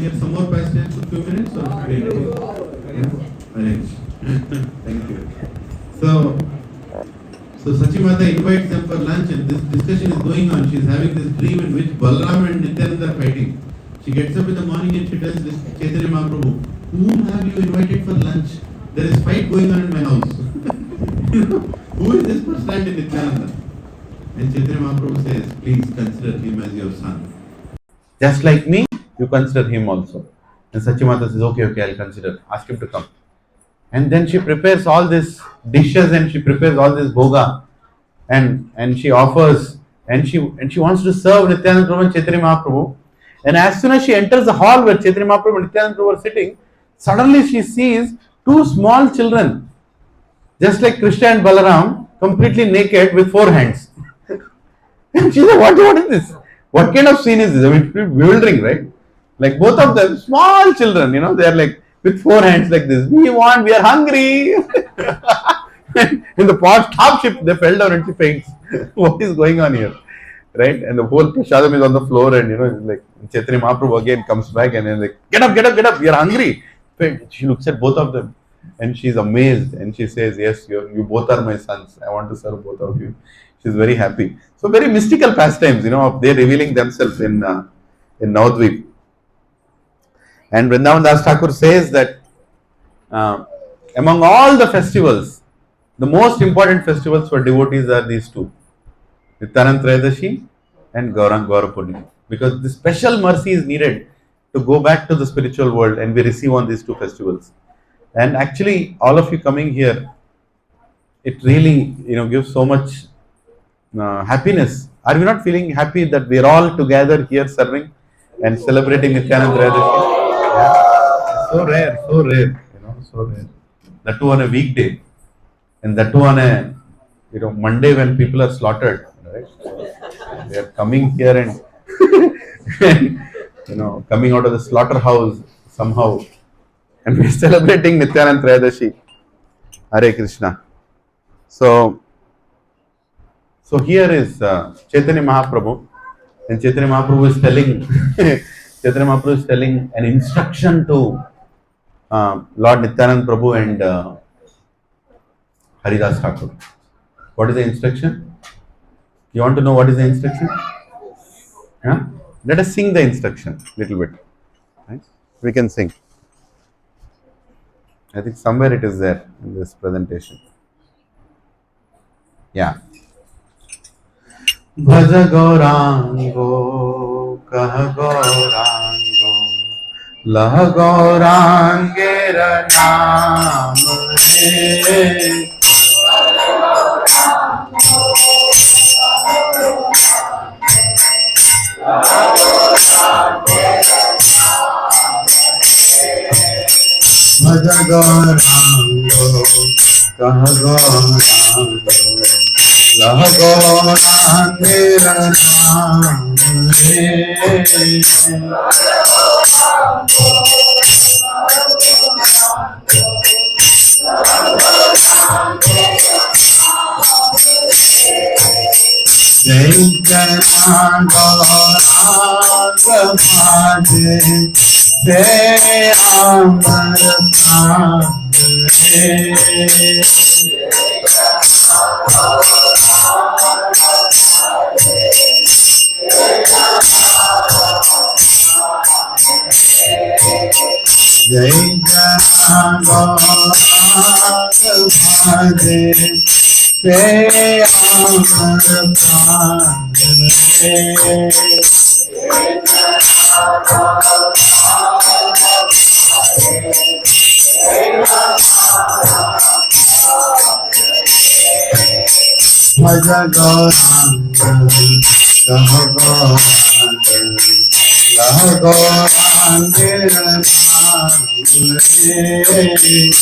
get some more pastimes for 2 minutes or wait? Yeah? Hare Krishna. Thank you. So Sachimata invites them for lunch and this discussion is going on. She is having this dream in which Balram and Nityananda are fighting. She gets up in the morning and she tells this Chaitanya Mahaprabhu, whom have you invited for lunch? There is fight going on in my house. Who is this personality Nityananda? And Chaitanya Mahaprabhu says, please consider him as your son. Just like me, you consider him also. And Sachimata says, okay, I'll consider. Ask him to come. And then she prepares all these dishes and she prepares all this bhoga. And she offers and she wants to serve Nityananda Prabhu and Chaitanya Mahaprabhu. And as soon as she enters the hall where Chaitanya Mahaprabhu and Nityananda Prabhu are sitting, suddenly she sees two small children, just like Krishna and Balaram, completely naked with 4 hands. And she said, what is this? What kind of scene is this? I mean, it's bewildering, right? Like both of them, small children, they are like with 4 hands like this. We are hungry. In the top ship, they fell down and she faints. What is going on here? Right? And the whole prasadam is on the floor and, it's like Chaitanya Mahaprabhu again comes back and then like, get up, we are hungry. She looks at both of them and she's amazed and she says, yes, you both are my sons. I want to serve both of you. She's very happy. So very mystical pastimes, they're revealing themselves in Navadvip. And Vrindavan Das Thakur says that among all the festivals, the most important festivals for devotees are these two, Nityananda Trayodashi and Gaura Purnima, because the special mercy is needed to go back to the spiritual world and we receive on these two festivals. And actually, all of you coming here, it really gives so much happiness. Are we not feeling happy that we are all together here serving and celebrating Nityananda Trayodashi? Yeah. So rare, so rare. That too on a weekday, and that too on a Monday when people are slaughtered. Right? They are coming here and coming out of the slaughterhouse somehow, and we are celebrating Nityananda Trayodashi. Hare Krishna. So here is Chaitanya Mahaprabhu, and Chaitanya Mahaprabhu is telling an instruction to Lord Nityananda Prabhu and Haridas Thakur. What is the instruction? You want to know what is the instruction? Yeah? Let us sing the instruction a little bit. Right? We can sing. I think somewhere it is there in this presentation. Yeah. Bhaja Gaurango, Kaha Gaurango, Laha Gaurangera Naam Re. Bhaja Gaurango, Kaha Gaurango, Laha Gaurangera Naam Re. Jai Jana Gauranga Bhaje, Jai Amar Jai Jana Gauranga Bhaje, Jai Amar Bhaja Gauranga, Saha Gauranga, Laha Gauranga Jai Jana Gauranga Bhaje,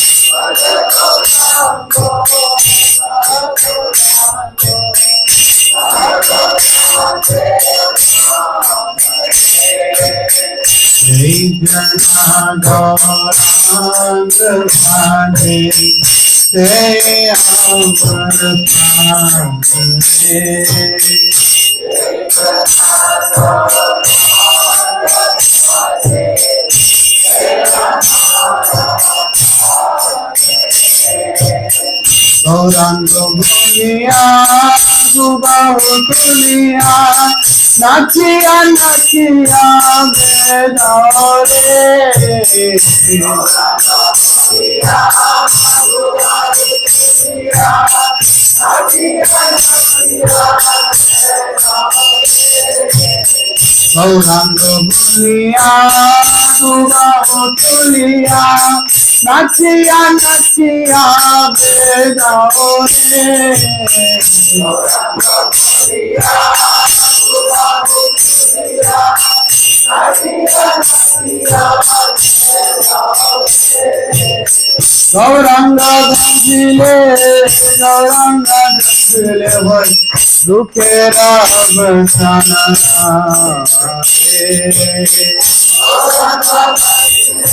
Jai Amar Gauranga Bhuliya, Gubahu Tuliya, Nachiya Nachiya Bedare. Gauranga Bhuliya, Gubahu Tuliya, Nachiya Nachiya Bedare. Gauranga Bhajile, Gauranga Bhajile, Hoy, Dukhera Bhasana. Gauranga Bhajile,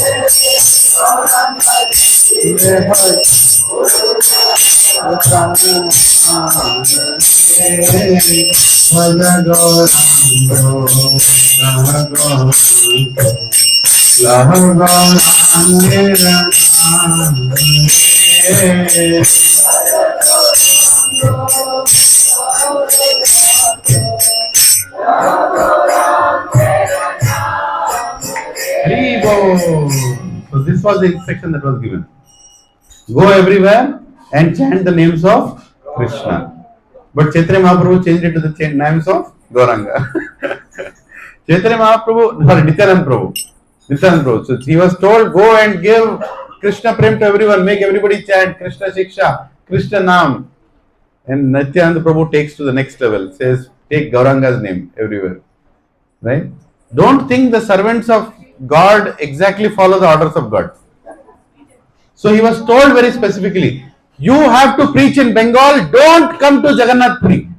Hoy, Bhaja Gauranga, Saha Gauranga, Laha Gauranga. Haribo. So this was the instruction that was given. Go everywhere and chant the names of Krishna. But Chaitanya Mahaprabhu changed it to the names of Gauranga. Chaitanya Mahaprabhu, sorry, Nityananda Prabhu. Nityananda Prabhu. So he was told, go and give Krishna Prem to everyone, make everybody chant Krishna Shiksha, Krishna Nam. And Nityananda Prabhu takes to the next level, says, take Gauranga's name everywhere. Right? Don't think the servants of God exactly follow the orders of God. So he was told very specifically, you have to preach in Bengal, don't come to Jagannath Puri.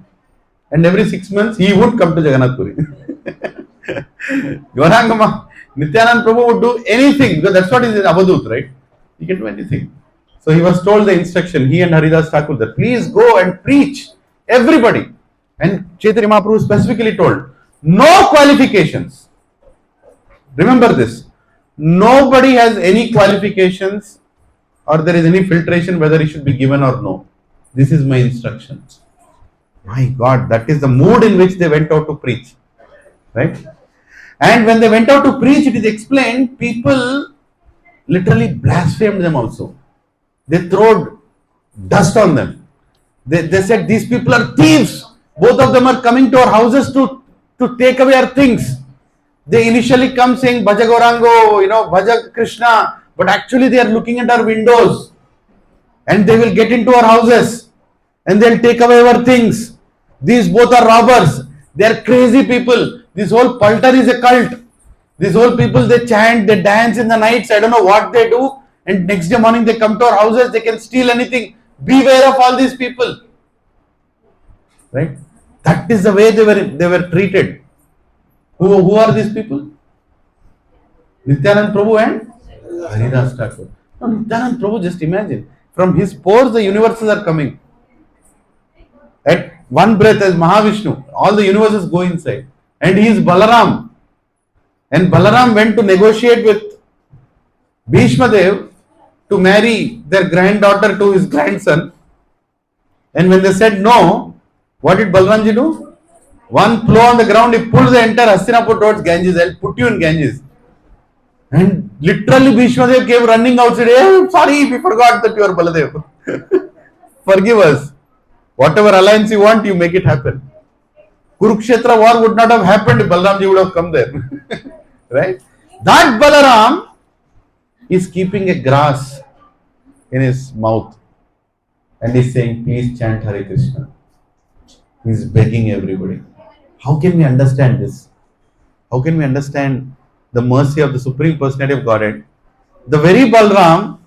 And every 6 months he would come to Jagannath Puri. Gauranga, Nityananda Prabhu would do anything, because that's what is Avadut, right? He can do anything. So he was told the instruction, he and Haridas Thakur, that please go and preach, everybody. And Chaitanya Mahaprabhu specifically told, no qualifications. Remember this, nobody has any qualifications or there is any filtration whether he should be given or no. This is my instruction. My God, that is the mood in which they went out to preach. Right? And when they went out to preach, it is explained, people literally blasphemed them also. They threw dust on them. They said, these people are thieves. Both of them are coming to our houses to take away our things. They initially come saying, Bhaja Gaurango, Bhaja Krishna, but actually they are looking at our windows and they will get into our houses and they'll take away our things. These both are robbers. They are crazy people. This whole Paltar is a cult. These whole people, they chant, they dance in the nights. I don't know what they do. And next day morning they come to our houses. They can steal anything. Beware of all these people. Right? That is the way they were treated. Who are these people? Nityananda Prabhu and Haridas Thakur. Now, Nityananda Prabhu, just imagine, from his pores the universes are coming. At One breath as Mahavishnu. All the universes go inside. And he is Balaram. And Balaram went to negotiate with Bhishma Dev to marry their granddaughter to his grandson. And when they said no, what did Balramji do? One blow on the ground, he pulled the entire Hastinapur towards Ganges. I'll put you in Ganges. And literally Bhishma Dev came running outside. Hey, sorry, we forgot that you are Baladev. Forgive us. Whatever alliance you want, you make it happen. Kurukshetra war would not have happened if Balramji would have come there. Right? That Balaram is keeping a grass in his mouth. And he's saying, please chant Hare Krishna. He's begging everybody. How can we understand this? How can we understand the mercy of the Supreme Personality of Godhead? The very Balram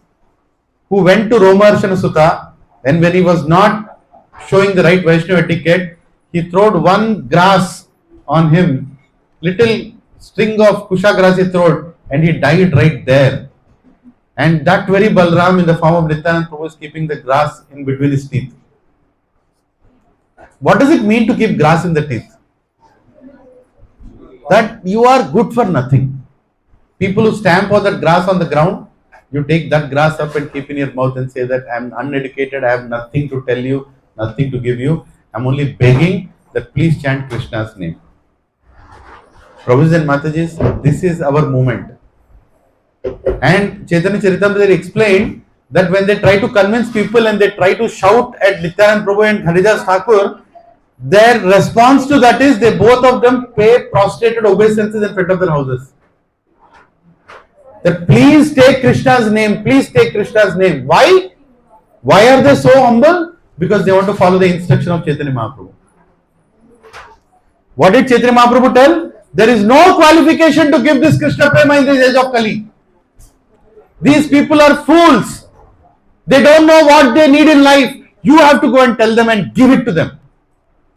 who went to Romaharshana Sutta, and when he was not showing the right Vaishnava etiquette, he throwed one grass on him, little string of kusha grass he throwed, and he died right there. And that very Balram in the form of Nityananda Prabhu is keeping the grass in between his teeth. What does it mean to keep grass in the teeth? That you are good for nothing. People who stamp all that grass on the ground, you take that grass up and keep in your mouth and say that I am uneducated, I have nothing to tell you, nothing to give you. I am only begging that please chant Krishna's name. Prabhus and Matajis, this is our moment. And Chaitanya Charitamrita explained that when they try to convince people and they try to shout at Nityananda Prabhu and Haridas Thakur, their response to that is they both of them pay prostrated obeisances in front of their houses. That please take Krishna's name, please take Krishna's name. Why? Why are they so humble? Because they want to follow the instruction of Chaitanya Mahaprabhu. What did Chaitanya Mahaprabhu tell? There is no qualification to give this Krishna Prema in this age of Kali. These people are fools. They don't know what they need in life. You have to go and tell them and give it to them.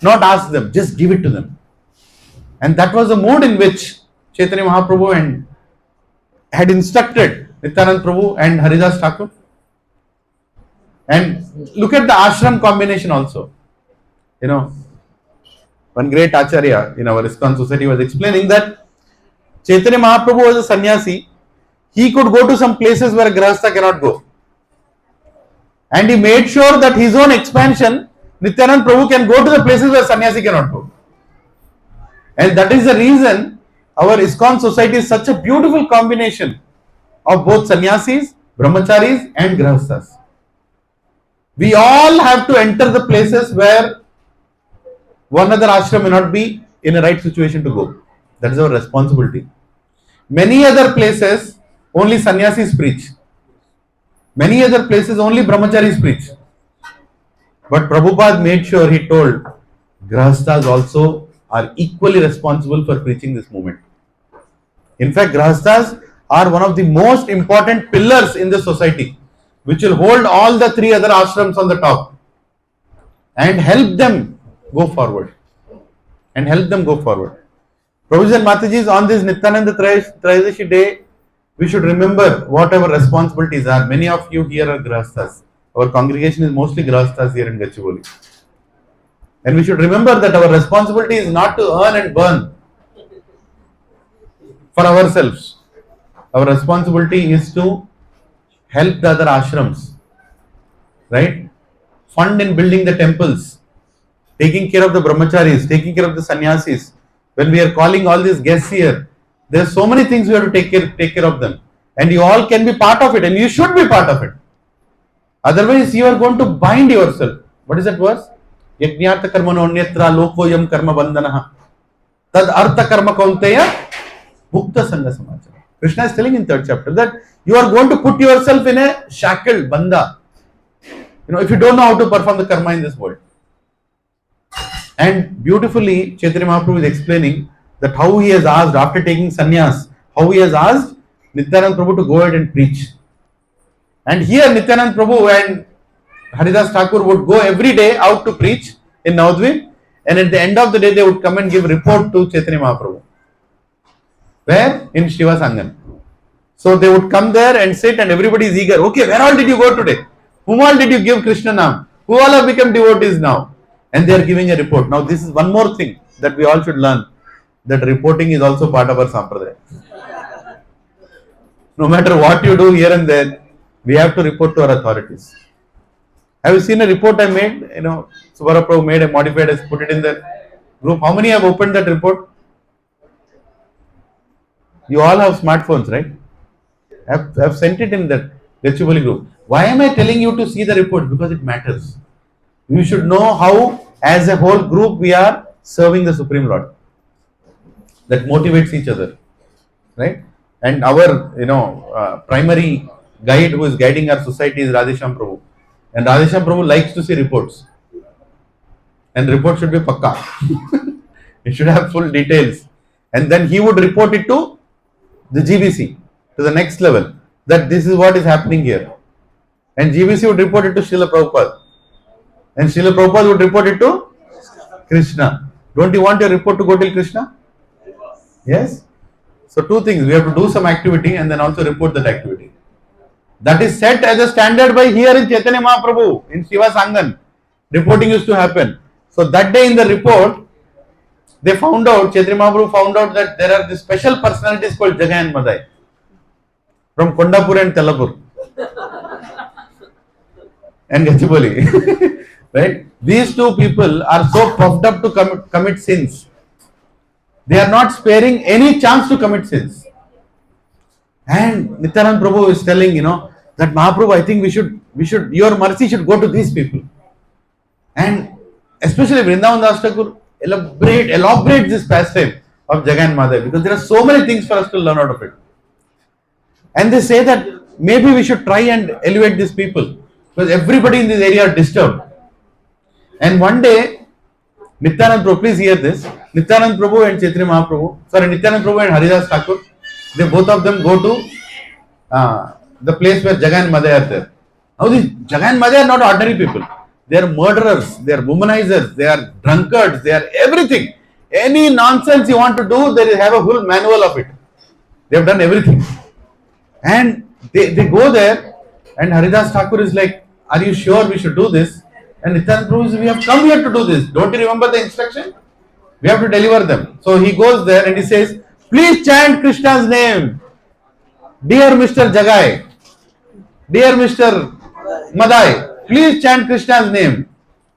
Not ask them, just give it to them. And that was the mood in which Chaitanya Mahaprabhu and had instructed Nityananda Prabhu and Haridas Thakur. And look at the ashram combination also. You know, one great Acharya in our ISKCON society was explaining that Chaitanya Mahaprabhu was a sannyasi. He could go to some places where Grahastha cannot go. And he made sure that his own expansion, Nityananda Prabhu can go to the places where sannyasi cannot go. And that is the reason our ISKCON society is such a beautiful combination of both sannyasis, brahmacharis and grahasthas. We all have to enter the places where one other ashram may not be in a right situation to go. That is our responsibility. Many other places, only sannyasis preach. Many other places, only brahmacharis preach. But Prabhupada made sure he told, grahasthas also are equally responsible for preaching this movement. In fact, grahasthas are one of the most important pillars in the society, which will hold all the three other ashrams on the top and help them go forward. Prabhus and Matajis, on this Nityananda Trayodashi day, we should remember what our responsibilities are. Many of you here are grahasthas. Our congregation is mostly grahasthas here in Gachibowli. And we should remember that our responsibility is not to earn and burn for ourselves. Our responsibility is to help the other ashrams, right? Fund in building the temples, taking care of the brahmacharis, taking care of the sannyasis. When we are calling all these guests here, there are so many things we have to take care of them. And you all can be part of it, and you should be part of it. Otherwise, you are going to bind yourself. What is that verse? Yajñartha karmano netra lokoyam karma bandhanaha. Tad artha karma kaunteya bhukta sangha samachara. Krishna is telling in 3rd chapter that you are going to put yourself in a shackled bandha. If you don't know how to perform the karma in this world. And beautifully, Chaitanya Mahaprabhu is explaining that how he has asked, after taking sannyas, how he has asked Nityananda Prabhu to go ahead and preach. And here Nityananda Prabhu and Haridas Thakur would go every day out to preach in Navadvip, and at the end of the day they would come and give report to Chaitanya Mahaprabhu. Where? In Shiva Sangan. So they would come there and sit, and everybody is eager. Okay, where all did you go today? Whom all did you give Krishna Nam? Who all have become devotees now? And they are giving a report. Now this is one more thing that we all should learn, that reporting is also part of our sampradaya. No matter what you do here and there, we have to report to our authorities. Have you seen a report I made? Subara Prabhu made a modified, has put it in the group. How many have opened that report? You all have smartphones, right? I've sent it in that Gachibowli group. Why am I telling you to see the report? Because it matters. You should know how, as a whole group, we are serving the Supreme Lord. That motivates each other, right? And our, primary guide who is guiding our society is Radhesham Prabhu. And Radhesham Prabhu likes to see reports. And report should be pakka. It should have full details. And then he would report it to the GBC, to the next level, that this is what is happening here. And GBC would report it to Srila Prabhupada. And Srila Prabhupada would report it to Krishna. Don't you want your report to go till Krishna? Yes? So two things, we have to do some activity and then also report that activity. That is set as a standard by here in Chaitanya Mahaprabhu, in Shiva Sangan. Reporting used to happen. So that day in the report, they found out, Chaitanya Mahaprabhu found out that there are these special personalities called Jagai and Madai from Kondapur and Tellapur and Gachibowli. Right? These two people are so puffed up to commit sins. They are not sparing any chance to commit sins. And Nityananda Prabhu is telling, that Mahaprabhu, I think we should, your mercy should go to these people. And especially Vrindavan Das Thakur elaborate this pastime of Jagai and Madai, because there are so many things for us to learn out of it. And they say that maybe we should try and elevate these people, because everybody in this area are disturbed. And one day, Nityananda Prabhu, please hear this, Nityananda Prabhu and Chaitanya Mahaprabhu, Nityananda Prabhu and Haridas Thakur, they both of them go to the place where Jagai and Madai are there. Now these Jagai and Madai are not ordinary people. They are murderers, they are womanizers, they are drunkards, they are everything. Any nonsense you want to do, they have a full manual of it. They have done everything. And they go there, and Haridas Thakur is like, are you sure we should do this? And Nityananda Prabhu says, we have come here to do this. Don't you remember the instruction? We have to deliver them. So he goes there and he says, please chant Krishna's name. Dear Mr. Jagai, dear Mr. Madai, please chant Krishna's name.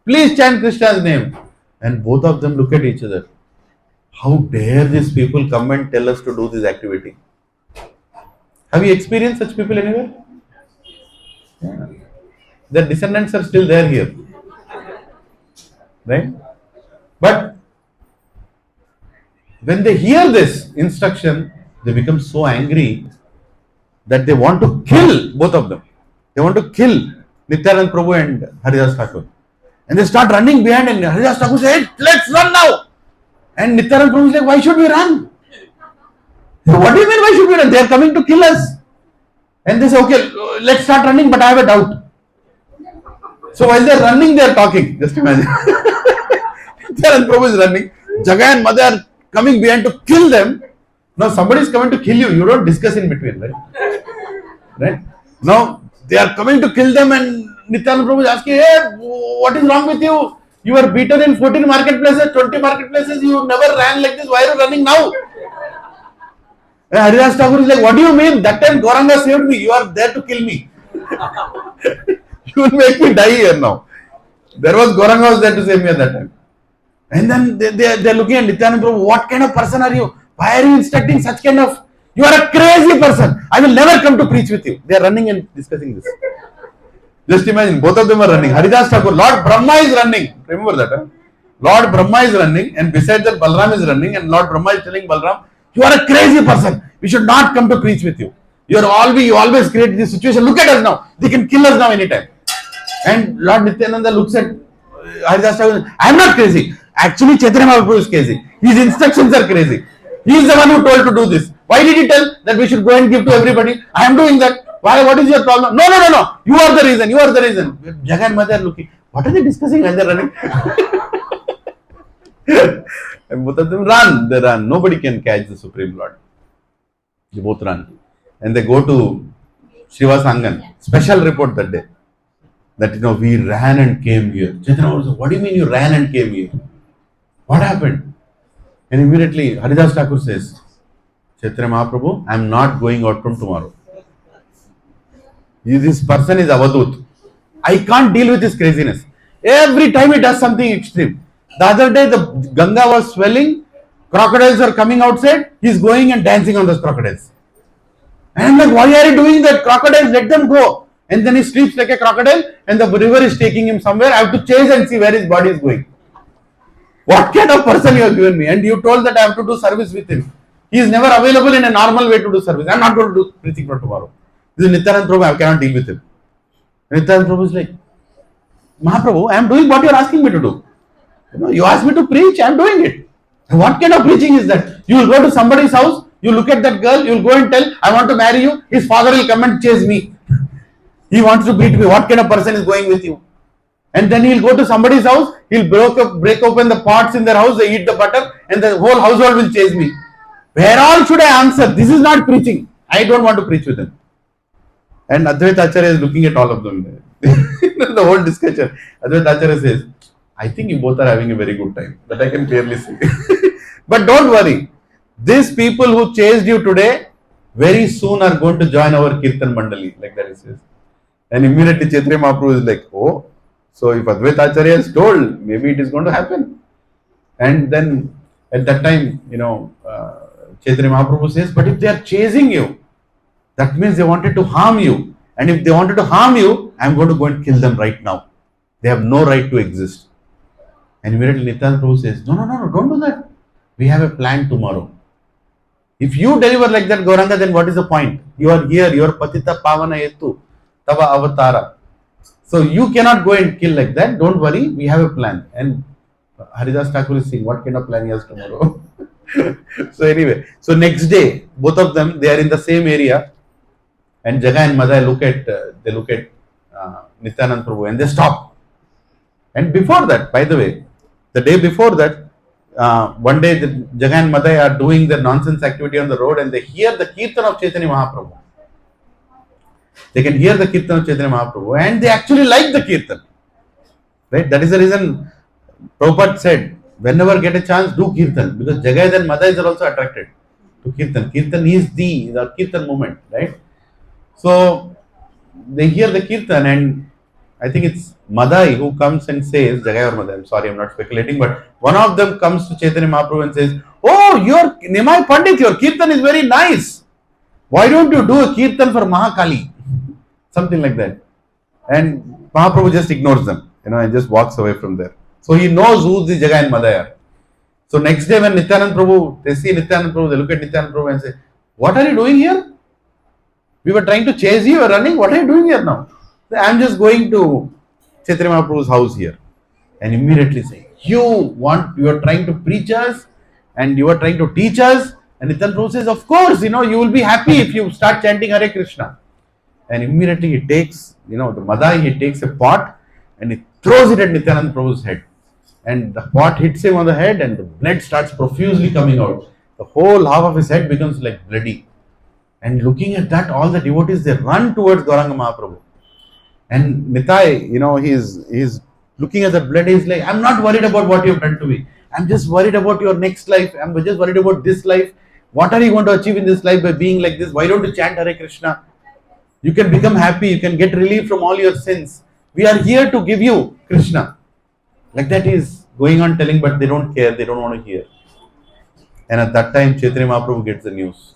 Please chant Krishna's name. And both of them look at each other. How dare these people come and tell us to do this activity? Have you experienced such people anywhere? Yeah. Their descendants are still there here. Right? But when they hear this instruction, they become so angry that they want to kill both of them. They want to kill Nityananda Prabhu and Haridas Thakur. And they start running behind, and Haridas Thakur says, hey, let's run now. And Nityananda Prabhu is like, why should we run? What do you mean why should we run? They are coming to kill us. And they say, okay, let's start running, but I have a doubt. So while they are running, they are talking. Just imagine. Nityananda Prabhu is running. Jagai and Madai are coming behind to kill them. Now somebody is coming to kill you. You don't discuss in between, right? Right? Now they are coming to kill them, and Nityananda Prabhu is asking, hey, what is wrong with you? You were beaten in 14 marketplaces, 20 marketplaces. You never ran like this. Why are you running now? And Haridas Thakur is like, what do you mean? That time Gauranga saved me. You are there to kill me. You will make me die here now. There was Gauranga was there to save me at that time. And then they are looking at Nityananda Prabhu. What kind of person are you? Why are you instructing such kind of? You are a crazy person. I will never come to preach with you. They are running and discussing this. Just imagine, both of them are running. Haridas Thakur, Lord Brahma is running. Remember that? Huh? Lord Brahma is running, and beside that Balram is running, and Lord Brahma is telling Balram, you are a crazy person. We should not come to preach with you. You always create this situation. Look at us now. They can kill us now anytime. And Lord Nityananda looks at Haridas Thakur. I am not crazy. Actually, Chaitanya Mahaprabhu is crazy. His instructions are crazy. He is the one who told to do this. Why did he tell that we should go and give to everybody? I am doing that. Why? What is your problem? No. You are the reason. You are the reason. Jagai and Madai are looking. What are they discussing as they are running? And both of them run. They run. Nobody can catch the Supreme Lord. They both run. And they go to Shiva Sangan. Special report that day. that we ran and came here. Chaitanya Mahaprabhu said, what do you mean you ran and came here? What happened? And immediately Haridas Thakur says, Chaitanya Mahaprabhu, I am not going out from tomorrow. This person is Avadut. I can't deal with this craziness. Every time he does something extreme. The other day the Ganga was swelling, crocodiles are coming outside, he's going and dancing on those crocodiles. And I'm like, why are you doing that? Crocodiles, let them go. And then he sleeps like a crocodile and the river is taking him somewhere. I have to chase and see where his body is going. What kind of person you have given me? And you told that I have to do service with him. He is never available in a normal way to do service. I'm not going to do preaching for tomorrow. This is Nityananda Prabhu, I cannot deal with him. Nityananda Prabhu is like, Mahaprabhu, I am doing what you are asking me to do. You asked me to preach, I am doing it. What kind of preaching is that? You will go to somebody's house, you look at that girl, you will go and tell, I want to marry you. His father will come and chase me. He wants to beat me. What kind of person is going with you? And then he'll go to somebody's house, he'll break open the pots in their house, they eat the butter, and the whole household will chase me. Where all should I answer? This is not preaching. I don't want to preach with him. And Advaita Acharya is looking at all of them. The whole discussion. Advaita Acharya says, I think you both are having a very good time. That I can clearly see. But don't worry. These people who chased you today, very soon are going to join our Kirtan Mandali. Like that he says. And immediately Chaitanya Mahaprabhu is like, oh, so if Advaita Acharya is told, maybe it is going to happen. And then at that time, Chaitanya Mahaprabhu says, but if they are chasing you, that means they wanted to harm you. And if they wanted to harm you, I am going to go and kill them right now. They have no right to exist. And immediately Nityananda Prabhu says, no, don't do that. We have a plan tomorrow. If you deliver like that, Gauranga, then what is the point? You are here, you are Patita Pavana Yetu, Tava Avatara. So you cannot go and kill like that. Don't worry, we have a plan. And Haridas Thakur is saying, what kind of plan he has tomorrow? So anyway, so next day, both of them, they are in the same area. And Jagai and Madai look at Nityananda Prabhu and they stop. And before that, by the way, the day before that, one day the Jagai and Madai are doing their nonsense activity on the road and they hear the Kirtan of Chaitanya Mahaprabhu. They can hear the Kirtan of Chaitanya Mahaprabhu and they actually like the Kirtan. Right? That is the reason Prabhupada said, whenever get a chance, do Kirtan. Because Jagai and Madai are also attracted to Kirtan. Kirtan is the Kirtan moment. Right? So they hear the Kirtan and I think it's Madai who comes and says, Jagai or Madai, I'm sorry, I'm not speculating, but one of them comes to Chaitanya Mahaprabhu and says, oh, your Nimai Pandit, your Kirtan is very nice. Why don't you do a Kirtan for Mahakali? Something like that. And Mahaprabhu just ignores them, and just walks away from there. So he knows who the Jagai and Madai are. So next day when Nityananda Prabhu, they see Nityananda Prabhu, they look at Nityananda Prabhu and say, what are you doing here? We were trying to chase you, you are running, what are you doing here now? I am just going to Chaitanya Mahaprabhu's house here. And immediately say, you are trying to preach us and you are trying to teach us. And Nityananda Prabhu says, of course, you will be happy if you start chanting Hare Krishna. And immediately he takes, the Madai, he takes a pot and he throws it at Nityananda Prabhu's head. And the pot hits him on the head and the blood starts profusely coming out. The whole half of his head becomes like bloody. And looking at that, all the devotees, they run towards Gauranga Mahaprabhu. And Nitai, he's looking at the blood, he's like, I'm not worried about what you've done to me. I'm just worried about your next life. I'm just worried about this life. What are you going to achieve in this life by being like this? Why don't you chant Hare Krishna? You can become happy. You can get relief from all your sins. We are here to give you Krishna. Like that is going on telling, but they don't care. They don't want to hear. And at that time, Chaitanya Mahaprabhu gets the news.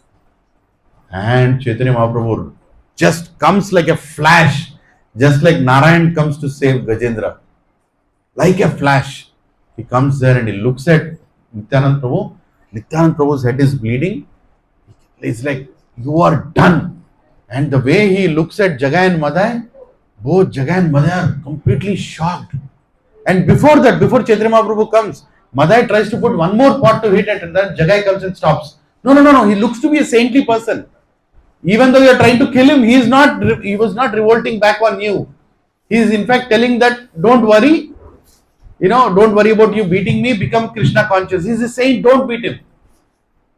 And Chaitanya Mahaprabhu just comes like a flash. Just like Narayan comes to save Gajendra. Like a flash. He comes there and he looks at Nityananda Prabhu. Nityananda Prabhu's head is bleeding. It's like, you are done. And the way he looks at Jagai and Madai, both Jagai and Madai are completely shocked. And before that, before Chaitanya Mahaprabhu comes, Madai tries to put one more pot to hit it and then Jagai comes and stops. No. He looks to be a saintly person. Even though you are trying to kill him, he was not revolting back on you. He is in fact telling that, don't worry, don't worry about you beating me, become Krishna conscious. He is a saint, don't beat him.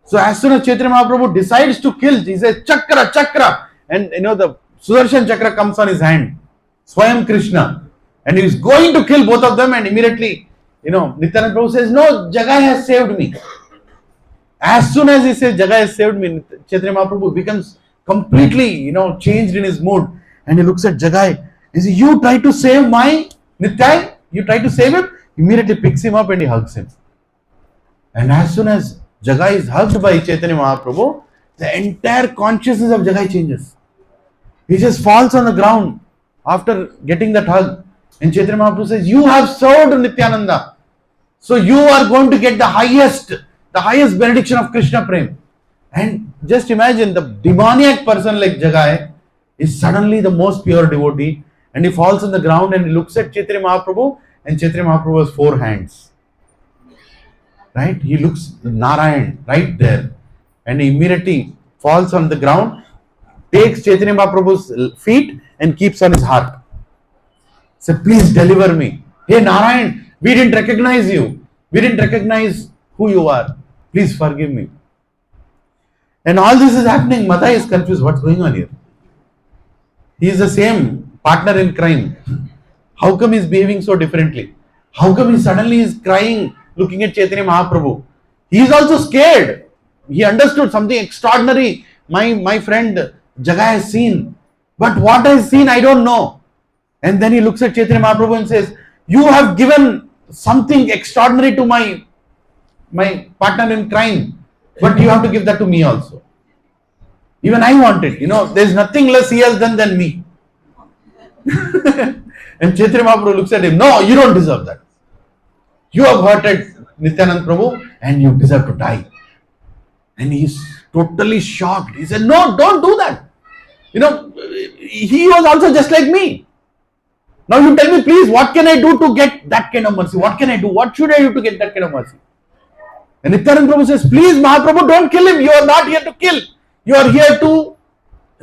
So as soon as Chaitanya Mahaprabhu decides to kill, he says, Chakra. And the Sudarshan Chakra comes on his hand. Swayam Krishna. And he is going to kill both of them, and immediately, Nityananda Prabhu says, no, Jagai has saved me. As soon as he says, Jagai has saved me, Chaitanya Mahaprabhu becomes completely, changed in his mood. And he looks at Jagai. He says, you try to save my Nityai? You try to save him? Immediately picks him up and he hugs him. And as soon as Jagai is hugged by Chaitanya Mahaprabhu, the entire consciousness of Jagai changes. He just falls on the ground after getting that hug. And Chaitanya Mahaprabhu says, you have served Nityananda. So you are going to get the highest benediction of Krishna Prem. And just imagine, the demoniac person like Jagai is suddenly the most pure devotee, and he falls on the ground and he looks at Chaitanya Mahaprabhu, and Chaitanya Mahaprabhu has 4 hands. Right? He looks Narayan right there, and he immediately falls on the ground, takes Chaitanya Mahaprabhu's feet and keeps on his heart. Say, please deliver me. Hey Narayan, we didn't recognize you. We didn't recognize who you are. Please forgive me. And all this is happening. Madai is confused. What's going on here? He is the same partner in crime. How come he is behaving so differently? How come he suddenly is crying, looking at Chaitanya Mahaprabhu? He is also scared. He understood something extraordinary my friend Jagai has seen. But what I have seen, I don't know. And then he looks at Chaitanya Mahaprabhu and says, you have given something extraordinary to my partner in crime, but you have to give that to me also. Even I want it. There is nothing less he has done than me. And Chaitanya Mahaprabhu looks at him, no, you don't deserve that. You have hurted Nityananda Prabhu and you deserve to die. And he is totally shocked. He said, no, don't do that. He was also just like me. Now you tell me, please, what can I do to get that kind of mercy? What can I do? What should I do to get that kind of mercy? And Nityananda Prabhu says, please, Mahaprabhu, don't kill him. You are not here to kill. You are here to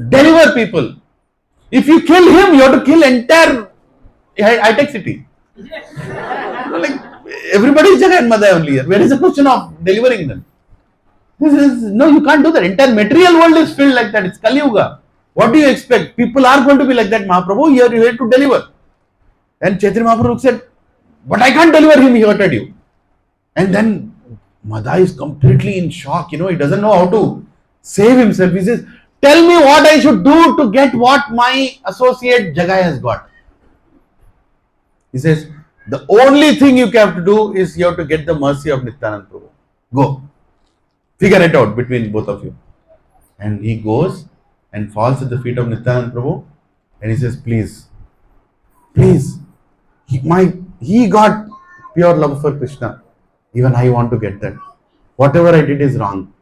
deliver people. If you kill him, you have to kill entire high-tech city. Like, everybody is Jagai and Madai only here. Where is the question of delivering them? No, you can't do that. Entire material world is filled like that. It's Kali Yuga. What do you expect? People are going to be like that, Mahaprabhu. Here you have to deliver. And Chaitanya Mahaprabhu said, but I can't deliver him, he hurted you. And then Madai is completely in shock. He doesn't know how to save himself. He says, tell me what I should do to get what my associate Jagai has got. He says, the only thing you have to do is you have to get the mercy of Nityananda Prabhu. Go. Figure it out between both of you. And he goes and falls at the feet of Nityananda Prabhu, and he says, please, he got pure love for Krishna. Even I want to get that. Whatever I did is wrong.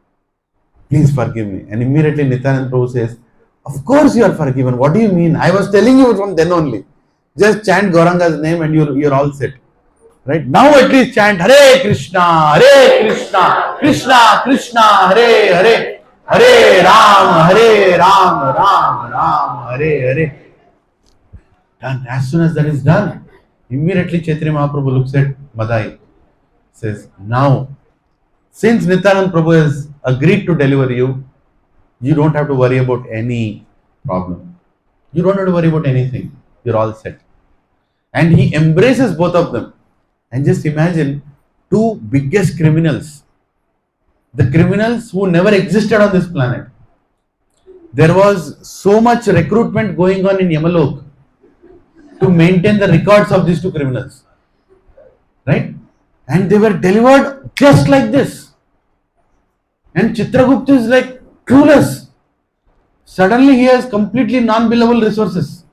Please forgive me. And immediately Nityananda Prabhu says, of course you are forgiven. What do you mean? I was telling you from then only. Just chant Gauranga's name and you're all set. Right? Now at least chant Hare Krishna, Krishna Krishna, Hare Hare, Hare Ram, Ram Ram, Hare Hare. Done. As soon as that is done, immediately Chaitanya Mahaprabhu looks at Madai, says, now, since Nityananda Prabhu has agreed to deliver you, you don't have to worry about any problem. You don't have to worry about anything. You're all set. And he embraces both of them. And just imagine, 2 biggest criminals. The criminals who never existed on this planet. There was so much recruitment going on in Yamalok to maintain the records of these 2 criminals. Right? And they were delivered just like this. And Chitragupta is like clueless. Suddenly he has completely non-billable resources.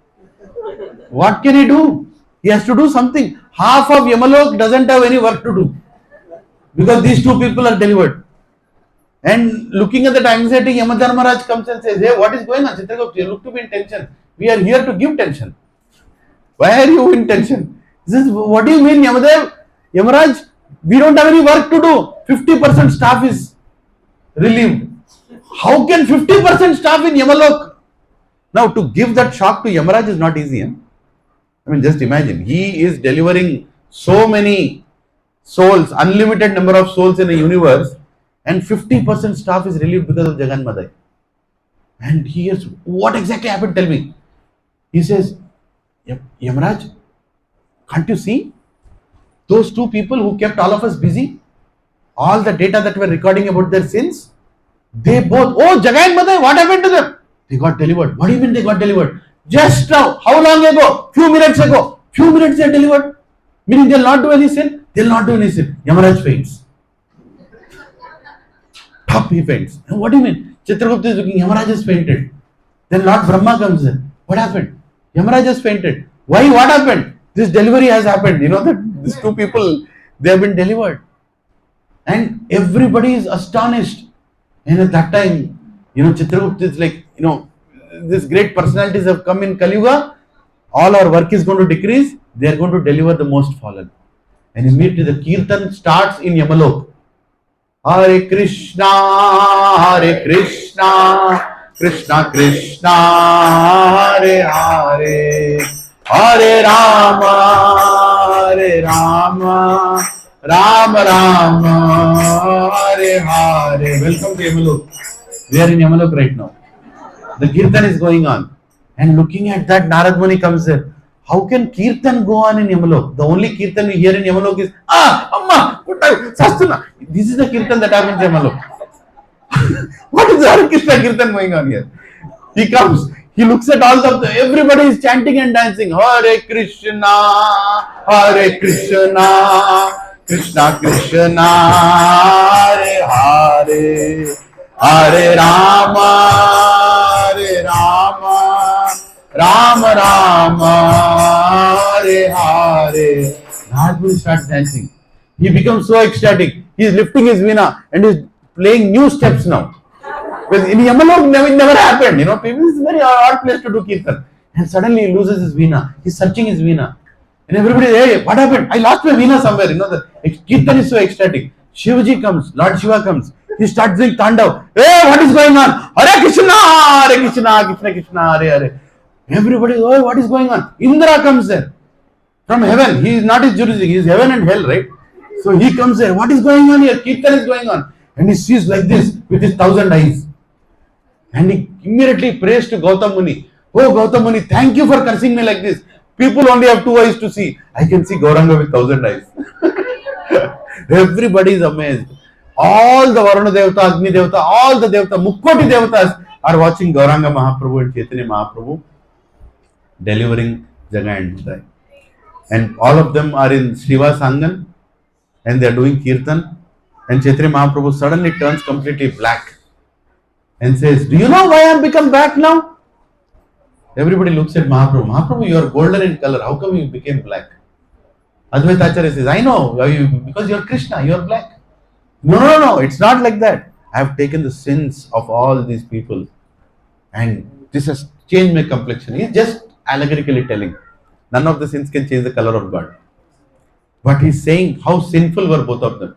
What can he do? He has to do something. Half of Yamalok doesn't have any work to do. Because these 2 people are delivered. And looking at that anxiety, Yamadharmaraj comes and says, hey, what is going on? Chitragupta, you look to be in tension. We are here to give tension. Why are you in tension? He says, what do you mean, Yamaraj? We don't have any work to do. 50% staff is relieved. How can 50% staff in Yamalok? Now, to give that shock to Yamaraj is not easy. I mean, just imagine. He is delivering so many souls, unlimited number of souls in a universe, and 50% staff is relieved because of Jagan Madai. And he is, what exactly happened? Tell me. He says, Yamaraj, can't you see? Those two people who kept all of us busy, all the data that were recording about their sins, they both, oh, Jagai and Madai, what happened to them? They got delivered. What do you mean they got delivered? Just now. How long ago? Few minutes ago. Few minutes they are delivered. Meaning they'll not do any sin. They'll not do any sin. Yamaraj faints. Top, he faints. And what do you mean? Chitragupta is looking, Yamaraj has fainted. Then Lord Brahma comes in. What happened? Yamaraj has fainted. Why? What happened? This delivery has happened. You know that these two people, they have been delivered. And everybody is astonished. And at that time, Chitragupta is like, these great personalities have come in Kali Yuga. All our work is going to decrease. They are going to deliver the most fallen. And immediately the Kirtan starts in Yamalok. Hare Krishna, Krishna Krishna, Hare Hare, Hare Rama, Rama Rama, Hare Hare. Welcome to Yamalok. We are in Yamalok right now. The Kirtan is going on. And looking at that, Narad Muni comes in. How can Kirtan go on in Yamalok? The only Kirtan we hear in Yamalok is, Amma, Sastuna. This is the Kirtan that happens in Yamalok. What is the Hare Krishna Kirtan going on here? He comes, he looks at all of everybody is chanting and dancing. Hare Krishna, Krishna Krishna, Hare Hare, Hare Rama, Rama Rama, Hare Hare. Narad starts dancing. He becomes so ecstatic. He is lifting his veena and is playing new steps now. Because in Yamalok, it never happened. People, it's a very odd place to do Kirtan. And suddenly he loses his veena. He's searching his veena. And everybody, hey, what happened? I lost my veena somewhere. The Kirtan is so ecstatic. Shivaji comes, Lord Shiva comes. He starts doing Tandav. Hey, what is going on? Hare Krishna, Krishna Krishna, Hare Hare. Everybody, oh, what is going on? Indra comes there from heaven. He is not his jurisdiction. He is heaven and hell, right? So he comes there. What is going on here? Kirtan is going on. And he sees like this with his 1,000 eyes. And he immediately prays to Gautam Muni. Oh, Gautam Muni, thank you for cursing me like this. People only have 2 eyes to see. I can see Gauranga with 1,000 eyes. Everybody is amazed. All the Varuna Devata, Agni Devata, all the Devata, Mukkoti Devatas are watching Gauranga Mahaprabhu and Chaitanya Mahaprabhu delivering Jagai and Madai. And all of them are in Shiva Sangan and they are doing Kirtan. And Chaitanya Mahaprabhu suddenly turns completely black and says, do you know why I have become black now? Everybody looks at Mahaprabhu. Mahaprabhu, you are golden in color. How come you became black? Advaita Acharya says, I know, because you are Krishna, you are black. No, it's not like that. I have taken the sins of all these people and this has changed my complexion. He's just allegorically telling. None of the sins can change the color of God. But he's saying how sinful were both of them.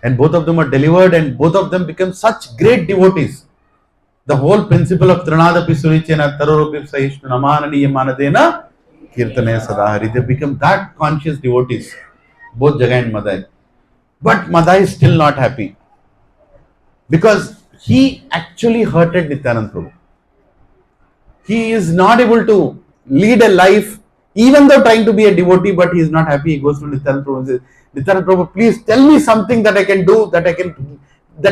And both of them are delivered and both of them become such great devotees. The whole principle of Trinadapi Sunichena Tarorupi Sahishnu Namanani Yamanadena Kirtane Sadahari. They become that conscious devotees, both Jagai and Madai. But Madai is still not happy. Because he actually hurted Nityananda Prabhu. He is not able to lead a life, even though trying to be a devotee, but he is not happy. He goes to Nityananda Prabhu and says, Nityananda Prabhu, please tell me something that I can do, that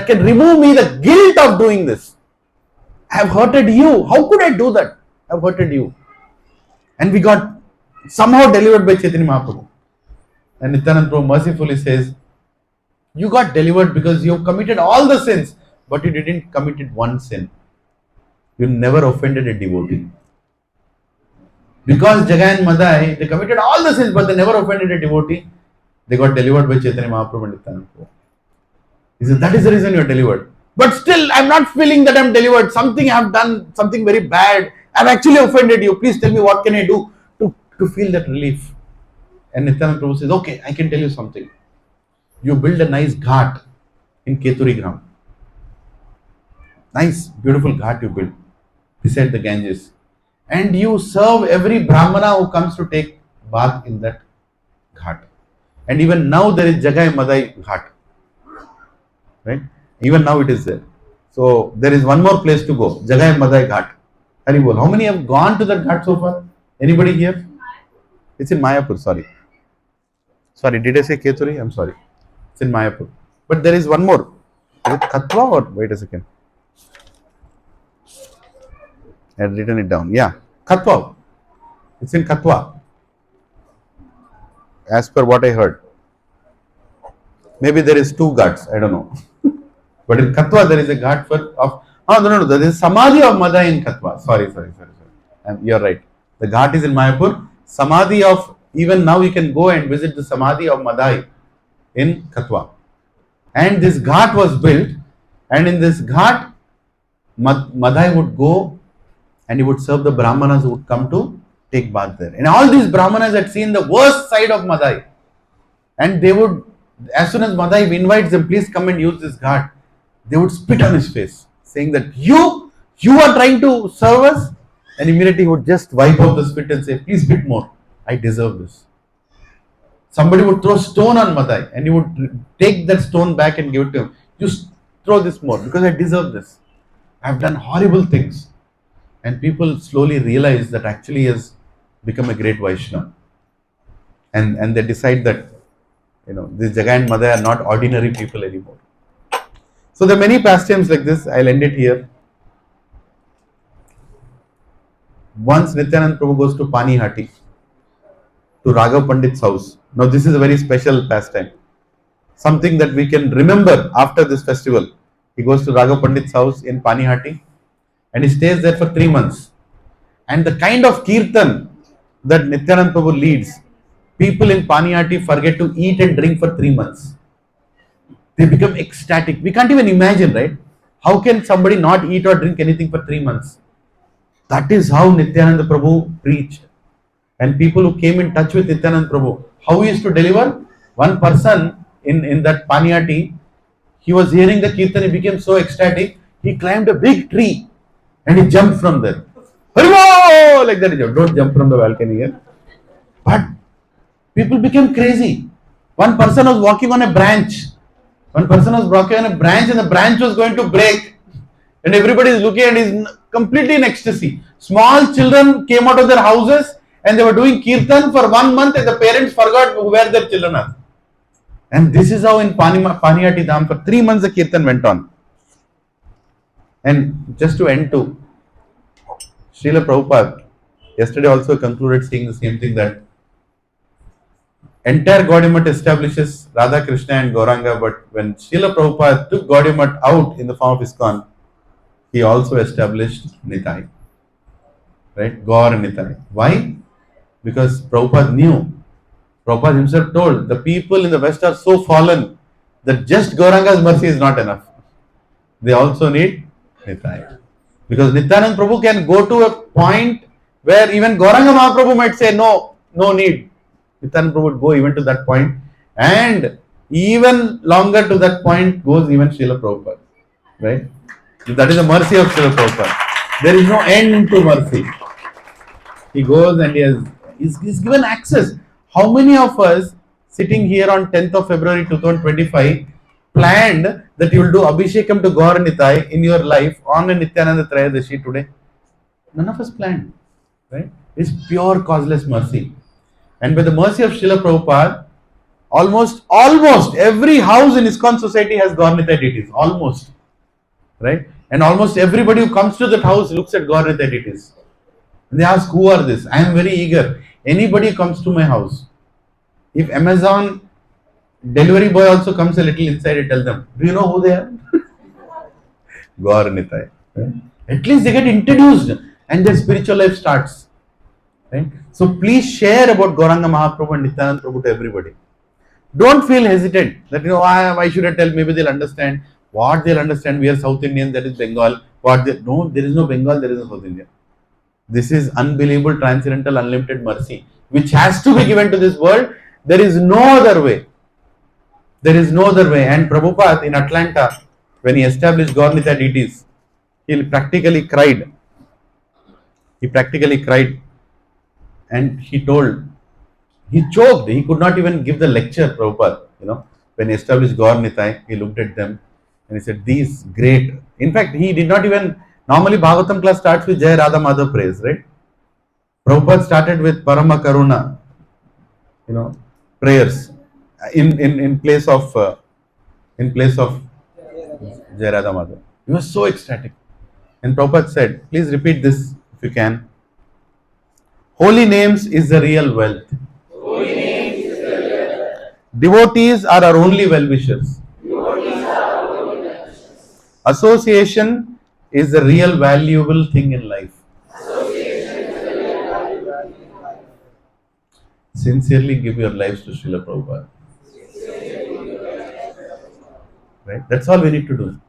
can remove me the guilt of doing this. I have hurted you. How could I do that? I have hurted you. And we got somehow delivered by Chaitanya Mahaprabhu. And Nityananda Prabhu mercifully says, you got delivered because you have committed all the sins, but you didn't commit one sin. You never offended a devotee. Because Jagai and Madai, they committed all the sins, but they never offended a devotee. They got delivered by Chaitanya Mahaprabhu and Nityananda Prabhu. He said, that is the reason you are delivered. But still, I am not feeling that I am delivered. Something I have done, something very bad. I have actually offended you. Please tell me what can I do to feel that relief. And Nityananda Prabhu says, okay, I can tell you something. You build a nice ghat in Keturi Gram. Nice, beautiful ghat you build beside the Ganges. And you serve every Brahmana who comes to take bath in that ghat. And even now there is Jagai Madai ghat. Right? Even now it is there. So there is one more place to go. Jagai Madai ghat. Haribol. How many have gone to that ghat so far? Anybody here? It's in Mayapur, sorry. Sorry, did I say Keturi? I'm sorry. It's in Mayapur. But there is one more. Is it Katwa or wait a second? I had written it down. Yeah, Katwa. It's in Katwa, as per what I heard. Maybe there is two ghats. I don't know. But in Katwa there is a ghat for of. Oh no. There is Samadhi of Madai in Katwa. Sorry. You're right. The ghat is in Mayapur. Samadhi of, even now you can go and visit the Samadhi of Madai in Katwa. And this ghat was built, and in this ghat, Madai would go and he would serve the Brahmanas who would come to take bath there. And all these Brahmanas had seen the worst side of Madai. And they would, as soon as Madai invites them, please come and use this ghat, they would spit on his face, saying that you are trying to serve us. And immediately he would just wipe off the spit and say, please spit more. I deserve this. Somebody would throw stone on Madai and he would take that stone back and give it to him. You throw this more because I deserve this. I have done horrible things. And people slowly realize that actually he has become a great Vaishnava. And they decide that, this Jagai and Madai are not ordinary people anymore. So there are many pastimes like this. I'll end it here. Once Nityananda Prabhu goes to Pani Hati, to Raghav Pandit's house. Now this is a very special pastime. Something that we can remember after this festival. He goes to Raghav Pandit's house in Pani Hati and he stays there for 3 months. And the kind of kirtan that Nityananda Prabhu leads, people in Pani Hati forget to eat and drink for 3 months. They become ecstatic. We can't even imagine, right? How can somebody not eat or drink anything for 3 months? That is how Nityananda Prabhu preached. And people who came in touch with Nityananda Prabhu, how he used to deliver? One person in that Pani Hati, he was hearing the kirtan, he became so ecstatic, he climbed a big tree and he jumped from there. Haribo! Like that. Don't jump from the balcony here. But people became crazy. One person was walking on a branch. And the branch was going to break. And everybody is looking and is completely in ecstasy. Small children came out of their houses and they were doing kirtan for 1 month and the parents forgot where their children are. And this is how in Paniyati Dham for 3 months the kirtan went on. And just to end to, Srila Prabhupada yesterday also concluded saying the same thing, that entire Gaudiya Math establishes Radha Krishna and Gauranga, but when Srila Prabhupada took Gaudiya Math out in the form of ISKCON, he also established Nitai. Right? Gaur and Nitai. Why? Because Prabhupada himself told, the people in the West are so fallen that just Gauranga's mercy is not enough. They also need Nitai. Because Nityananda Prabhu can go to a point where even Gauranga Mahaprabhu might say, no need. Nityananda Prabhu would go even to that point, and even longer to that point goes even Srila Prabhupada. Right? That is the mercy of Srila Prabhupada. There is no end to mercy. He goes and he's given access. How many of us sitting here on 10th of February 2025 planned that you will do Abhishekam to Gaur Nitai in your life on a Nityananda Trayodashi today? None of us planned. Right? It's pure causeless mercy. And by the mercy of Srila Prabhupada, almost every house in ISKCON society has Gaur Nitai deities. Almost. Right? And almost everybody who comes to that house looks at Gaur Nitai deities. And they ask, who are this? I am very eager. Anybody comes to my house, if Amazon delivery boy also comes a little inside, I tell them, do you know who they are? Gaur Nitai. Right? At least they get introduced and their spiritual life starts. Right? So please share about Gauranga Mahaprabhu and Nityananda Prabhu to everybody. Don't feel hesitant that, why should I tell? Maybe they'll understand. What they'll understand, we are South Indians, that is Bengal. No, there is no Bengal, there is no South India. This is unbelievable, transcendental, unlimited mercy, which has to be given to this world. There is no other way. There is no other way. And Prabhupada in Atlanta, when he established Gaur Nitai deities, he practically cried. And he told, he choked. He could not even give the lecture, Prabhupada. When he established Gaur Nitai, he looked at them and he said, these great. In fact, he did not even. Normally, Bhagavatam class starts with Jai Radha Madhav praise, right? Prabhupada started with Parama Karuna, prayers in place of Jayarada Mother. He was so ecstatic. And Prabhupada said, please repeat this if you can. Holy names is the real wealth. Devotees are our only well-wishers. Association is the real valuable thing in life. Sincerely give your lives to Srila Prabhupada. Right? That's all we need to do.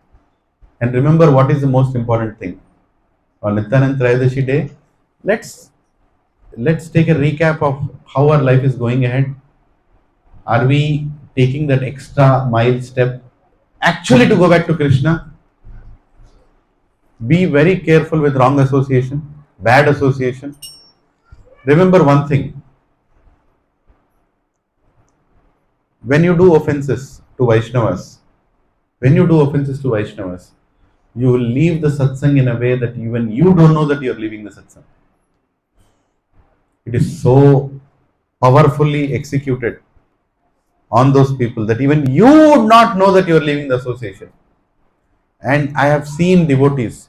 And remember what is the most important thing. On Nityananda Trayodashi day, let's take a recap of how our life is going ahead. Are we taking that extra mile step actually to go back to Krishna? Be very careful with wrong association, bad association. Remember one thing. When you do offenses to Vaishnavas, you will leave the satsang in a way that even you don't know that you are leaving the satsang. It is so powerfully executed on those people that even you would not know that you are leaving the association. And I have seen devotees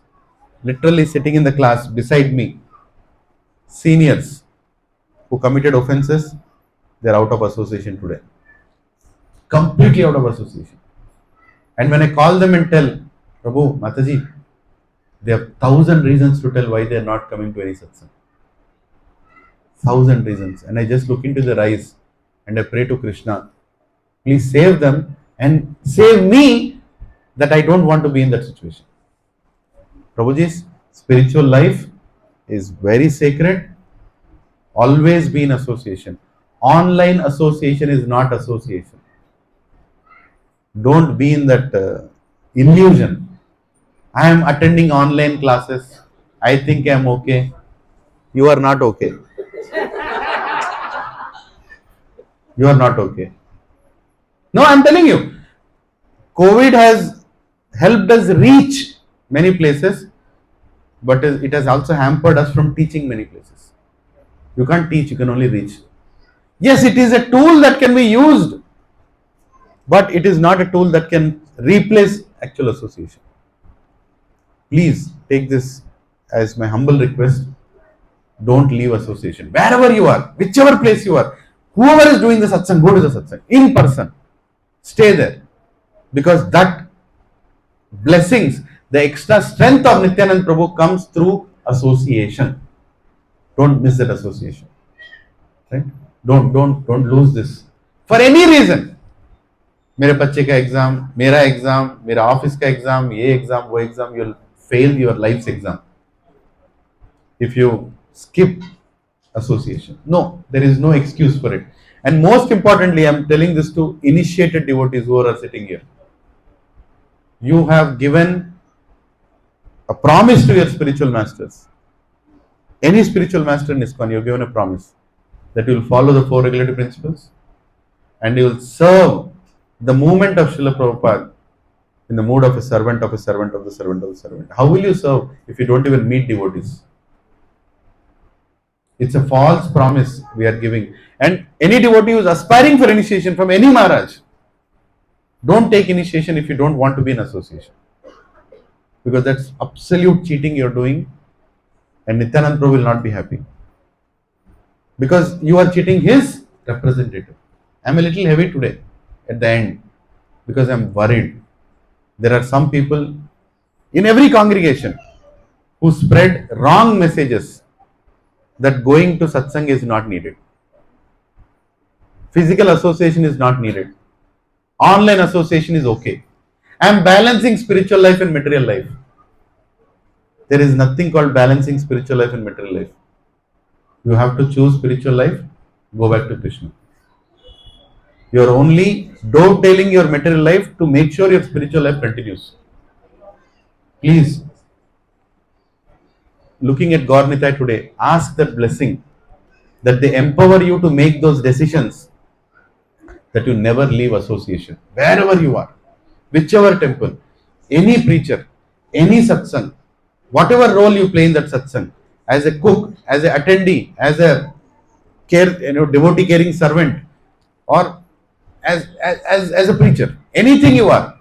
literally sitting in the class beside me, seniors who committed offenses, they are out of association today. Completely out of association. And when I call them and tell, Prabhu, Mataji, they have 1,000 reasons to tell why they are not coming to any satsang. 1,000 reasons. And I just look into their eyes and I pray to Krishna, please save them and save me that I don't want to be in that situation. Prabhuji's spiritual life is very sacred. Always be in association. Online association is not association. Don't be in that illusion. I am attending online classes. I think I am okay. You are not okay. You are not okay. No, I am telling you. COVID has helped us reach many places, but it has also hampered us from teaching many places. You can't teach, you can only reach. Yes, it is a tool that can be used, but it is not a tool that can replace actual association. Please take this as my humble request. Don't leave association. Wherever you are, whichever place you are, whoever is doing the satsang, go to the satsang in person. Stay there. Because that blessings, the extra strength of Nityananda Prabhu comes through association. Don't miss that association. Right? Don't lose this. For any reason. मेरे बच्चे का exam, मेरा exam, मेरा office का exam, ये exam, वो exam, you'll fail your life's exam if you skip association. No, there is no excuse for it. And most importantly, I am telling this to initiated devotees who are sitting here. You have given a promise to your spiritual masters. Any spiritual master in ISKCON, you have given a promise that you will follow the 4 regulative principles and you will serve the movement of Srila Prabhupada in the mood of a servant of a servant of the servant of the servant. How will you serve if you don't even meet devotees? It's a false promise we are giving. And any devotee who is aspiring for initiation from any Maharaj, don't take initiation if you don't want to be in association. Because that's absolute cheating you're doing, and Nityananda Prabhu will not be happy. Because you are cheating his representative. I'm a little heavy today at the end because I'm worried. There are some people in every congregation who spread wrong messages that going to satsang is not needed. Physical association is not needed. Online association is okay. I am balancing spiritual life and material life. There is nothing called balancing spiritual life and material life. You have to choose spiritual life, go back to Krishna. You are only dovetailing your material life to make sure your spiritual life continues. Please, looking at Gaur Nitai today, ask that blessing that they empower you to make those decisions, that you never leave association. Wherever you are, whichever temple, any preacher, any satsang, whatever role you play in that satsang, as a cook, as an attendee, as a devotee caring servant, or as a preacher, anything you are,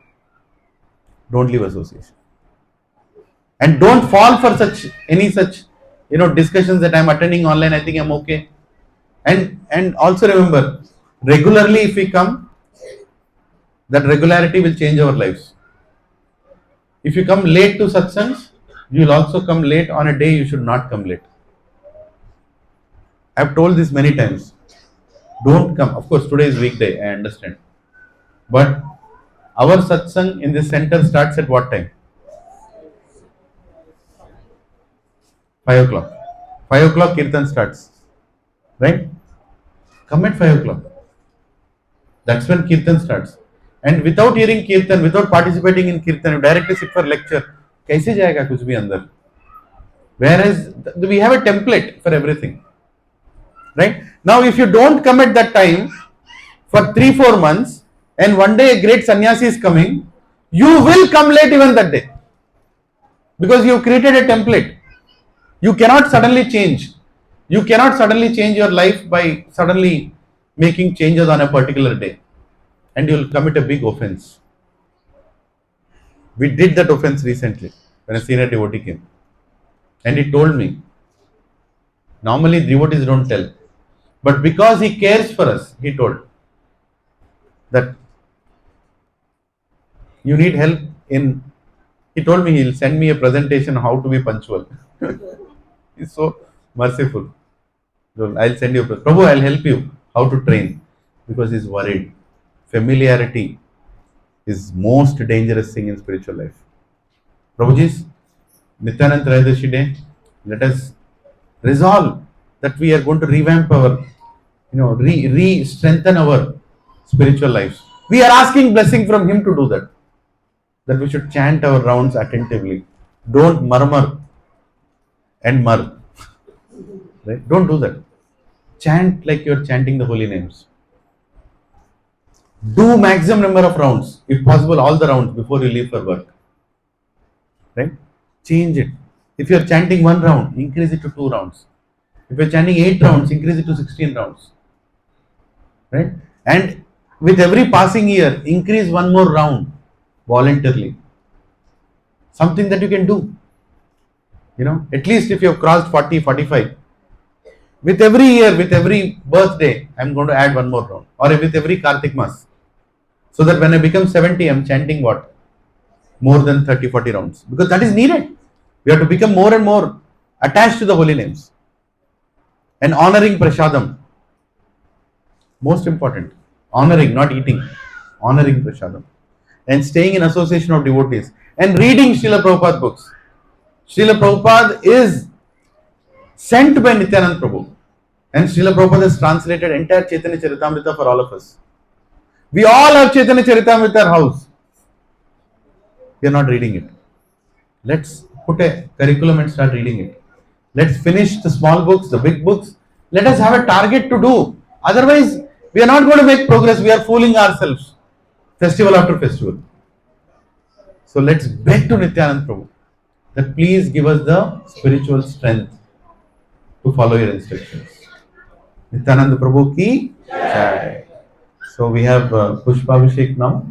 don't leave association. And don't fall for any such discussions that I'm attending online, I think I'm okay. And also remember, regularly if we come, that regularity will change our lives. If you come late to satsangs, you will also come late on a day you should not come late. I've told this many times. Don't come. Of course, today is weekday, I understand. But our satsang in this center starts at what time? 5 o'clock. 5 o'clock Kirtan starts. Right? Come at 5 o'clock. That's when Kirtan starts. And without hearing Kirtan, without participating in Kirtan, you directly sit for lecture. कैसे जाएगा कुछ भी अंदर? Whereas we have a template for everything. Right? Now if you don't come at that time for 3-4 months, and one day a great sannyasi is coming, you will come late even that day. Because you have created a template. You cannot suddenly change. You cannot suddenly change your life by suddenly making changes on a particular day. And you will commit a big offense. We did that offense recently when a senior devotee came. And he told me, normally devotees don't tell. But because he cares for us, he told that you need help in. He told me he'll send me a presentation on how to be punctual. He's so merciful. So I'll send you a Prabhu, I'll help you how to train, because he's worried. Familiarity is most dangerous thing in spiritual life. Prabhuji's Nityananda Trayodashi day, let us resolve that we are going to revamp our, strengthen our spiritual lives. We are asking blessing from him to do that. That we should chant our rounds attentively. Don't murmur and mur. Right? Don't do that. Chant like you're chanting the holy names. Do maximum number of rounds, if possible all the rounds before you leave for work. Right? Change it. If you're chanting 1 round, increase it to 2 rounds. If you're chanting 8 rounds, increase it to 16 rounds. Right? And with every passing year, increase 1 more round voluntarily. Something that you can do. At least if you have crossed 40, 45. With every year, with every birthday, I'm going to add 1 more round. Or with every Kartik Mas. So that when I become 70, I'm chanting what? More than 30, 40 rounds. Because that is needed. We have to become more and more attached to the holy names. And honoring Prashadam. Most important. Honoring, not eating. Honoring Prashadam. And staying in association of devotees. And reading Srila Prabhupada books. Srila Prabhupada is sent by Nityananda Prabhu. And Srila Prabhupada has translated entire Chaitanya Charitamrita for all of us. We all have Chaitanya Charitamrita in our house. We are not reading it. Let's put a curriculum and start reading it. Let's finish the small books, the big books. Let us have a target to do. Otherwise, we are not going to make progress. We are fooling ourselves. Festival after festival. So let's beg to Nityananda Prabhu that please give us the spiritual strength to follow your instructions. Nityananda Prabhu ki jai. So we have Pushpabhishek now.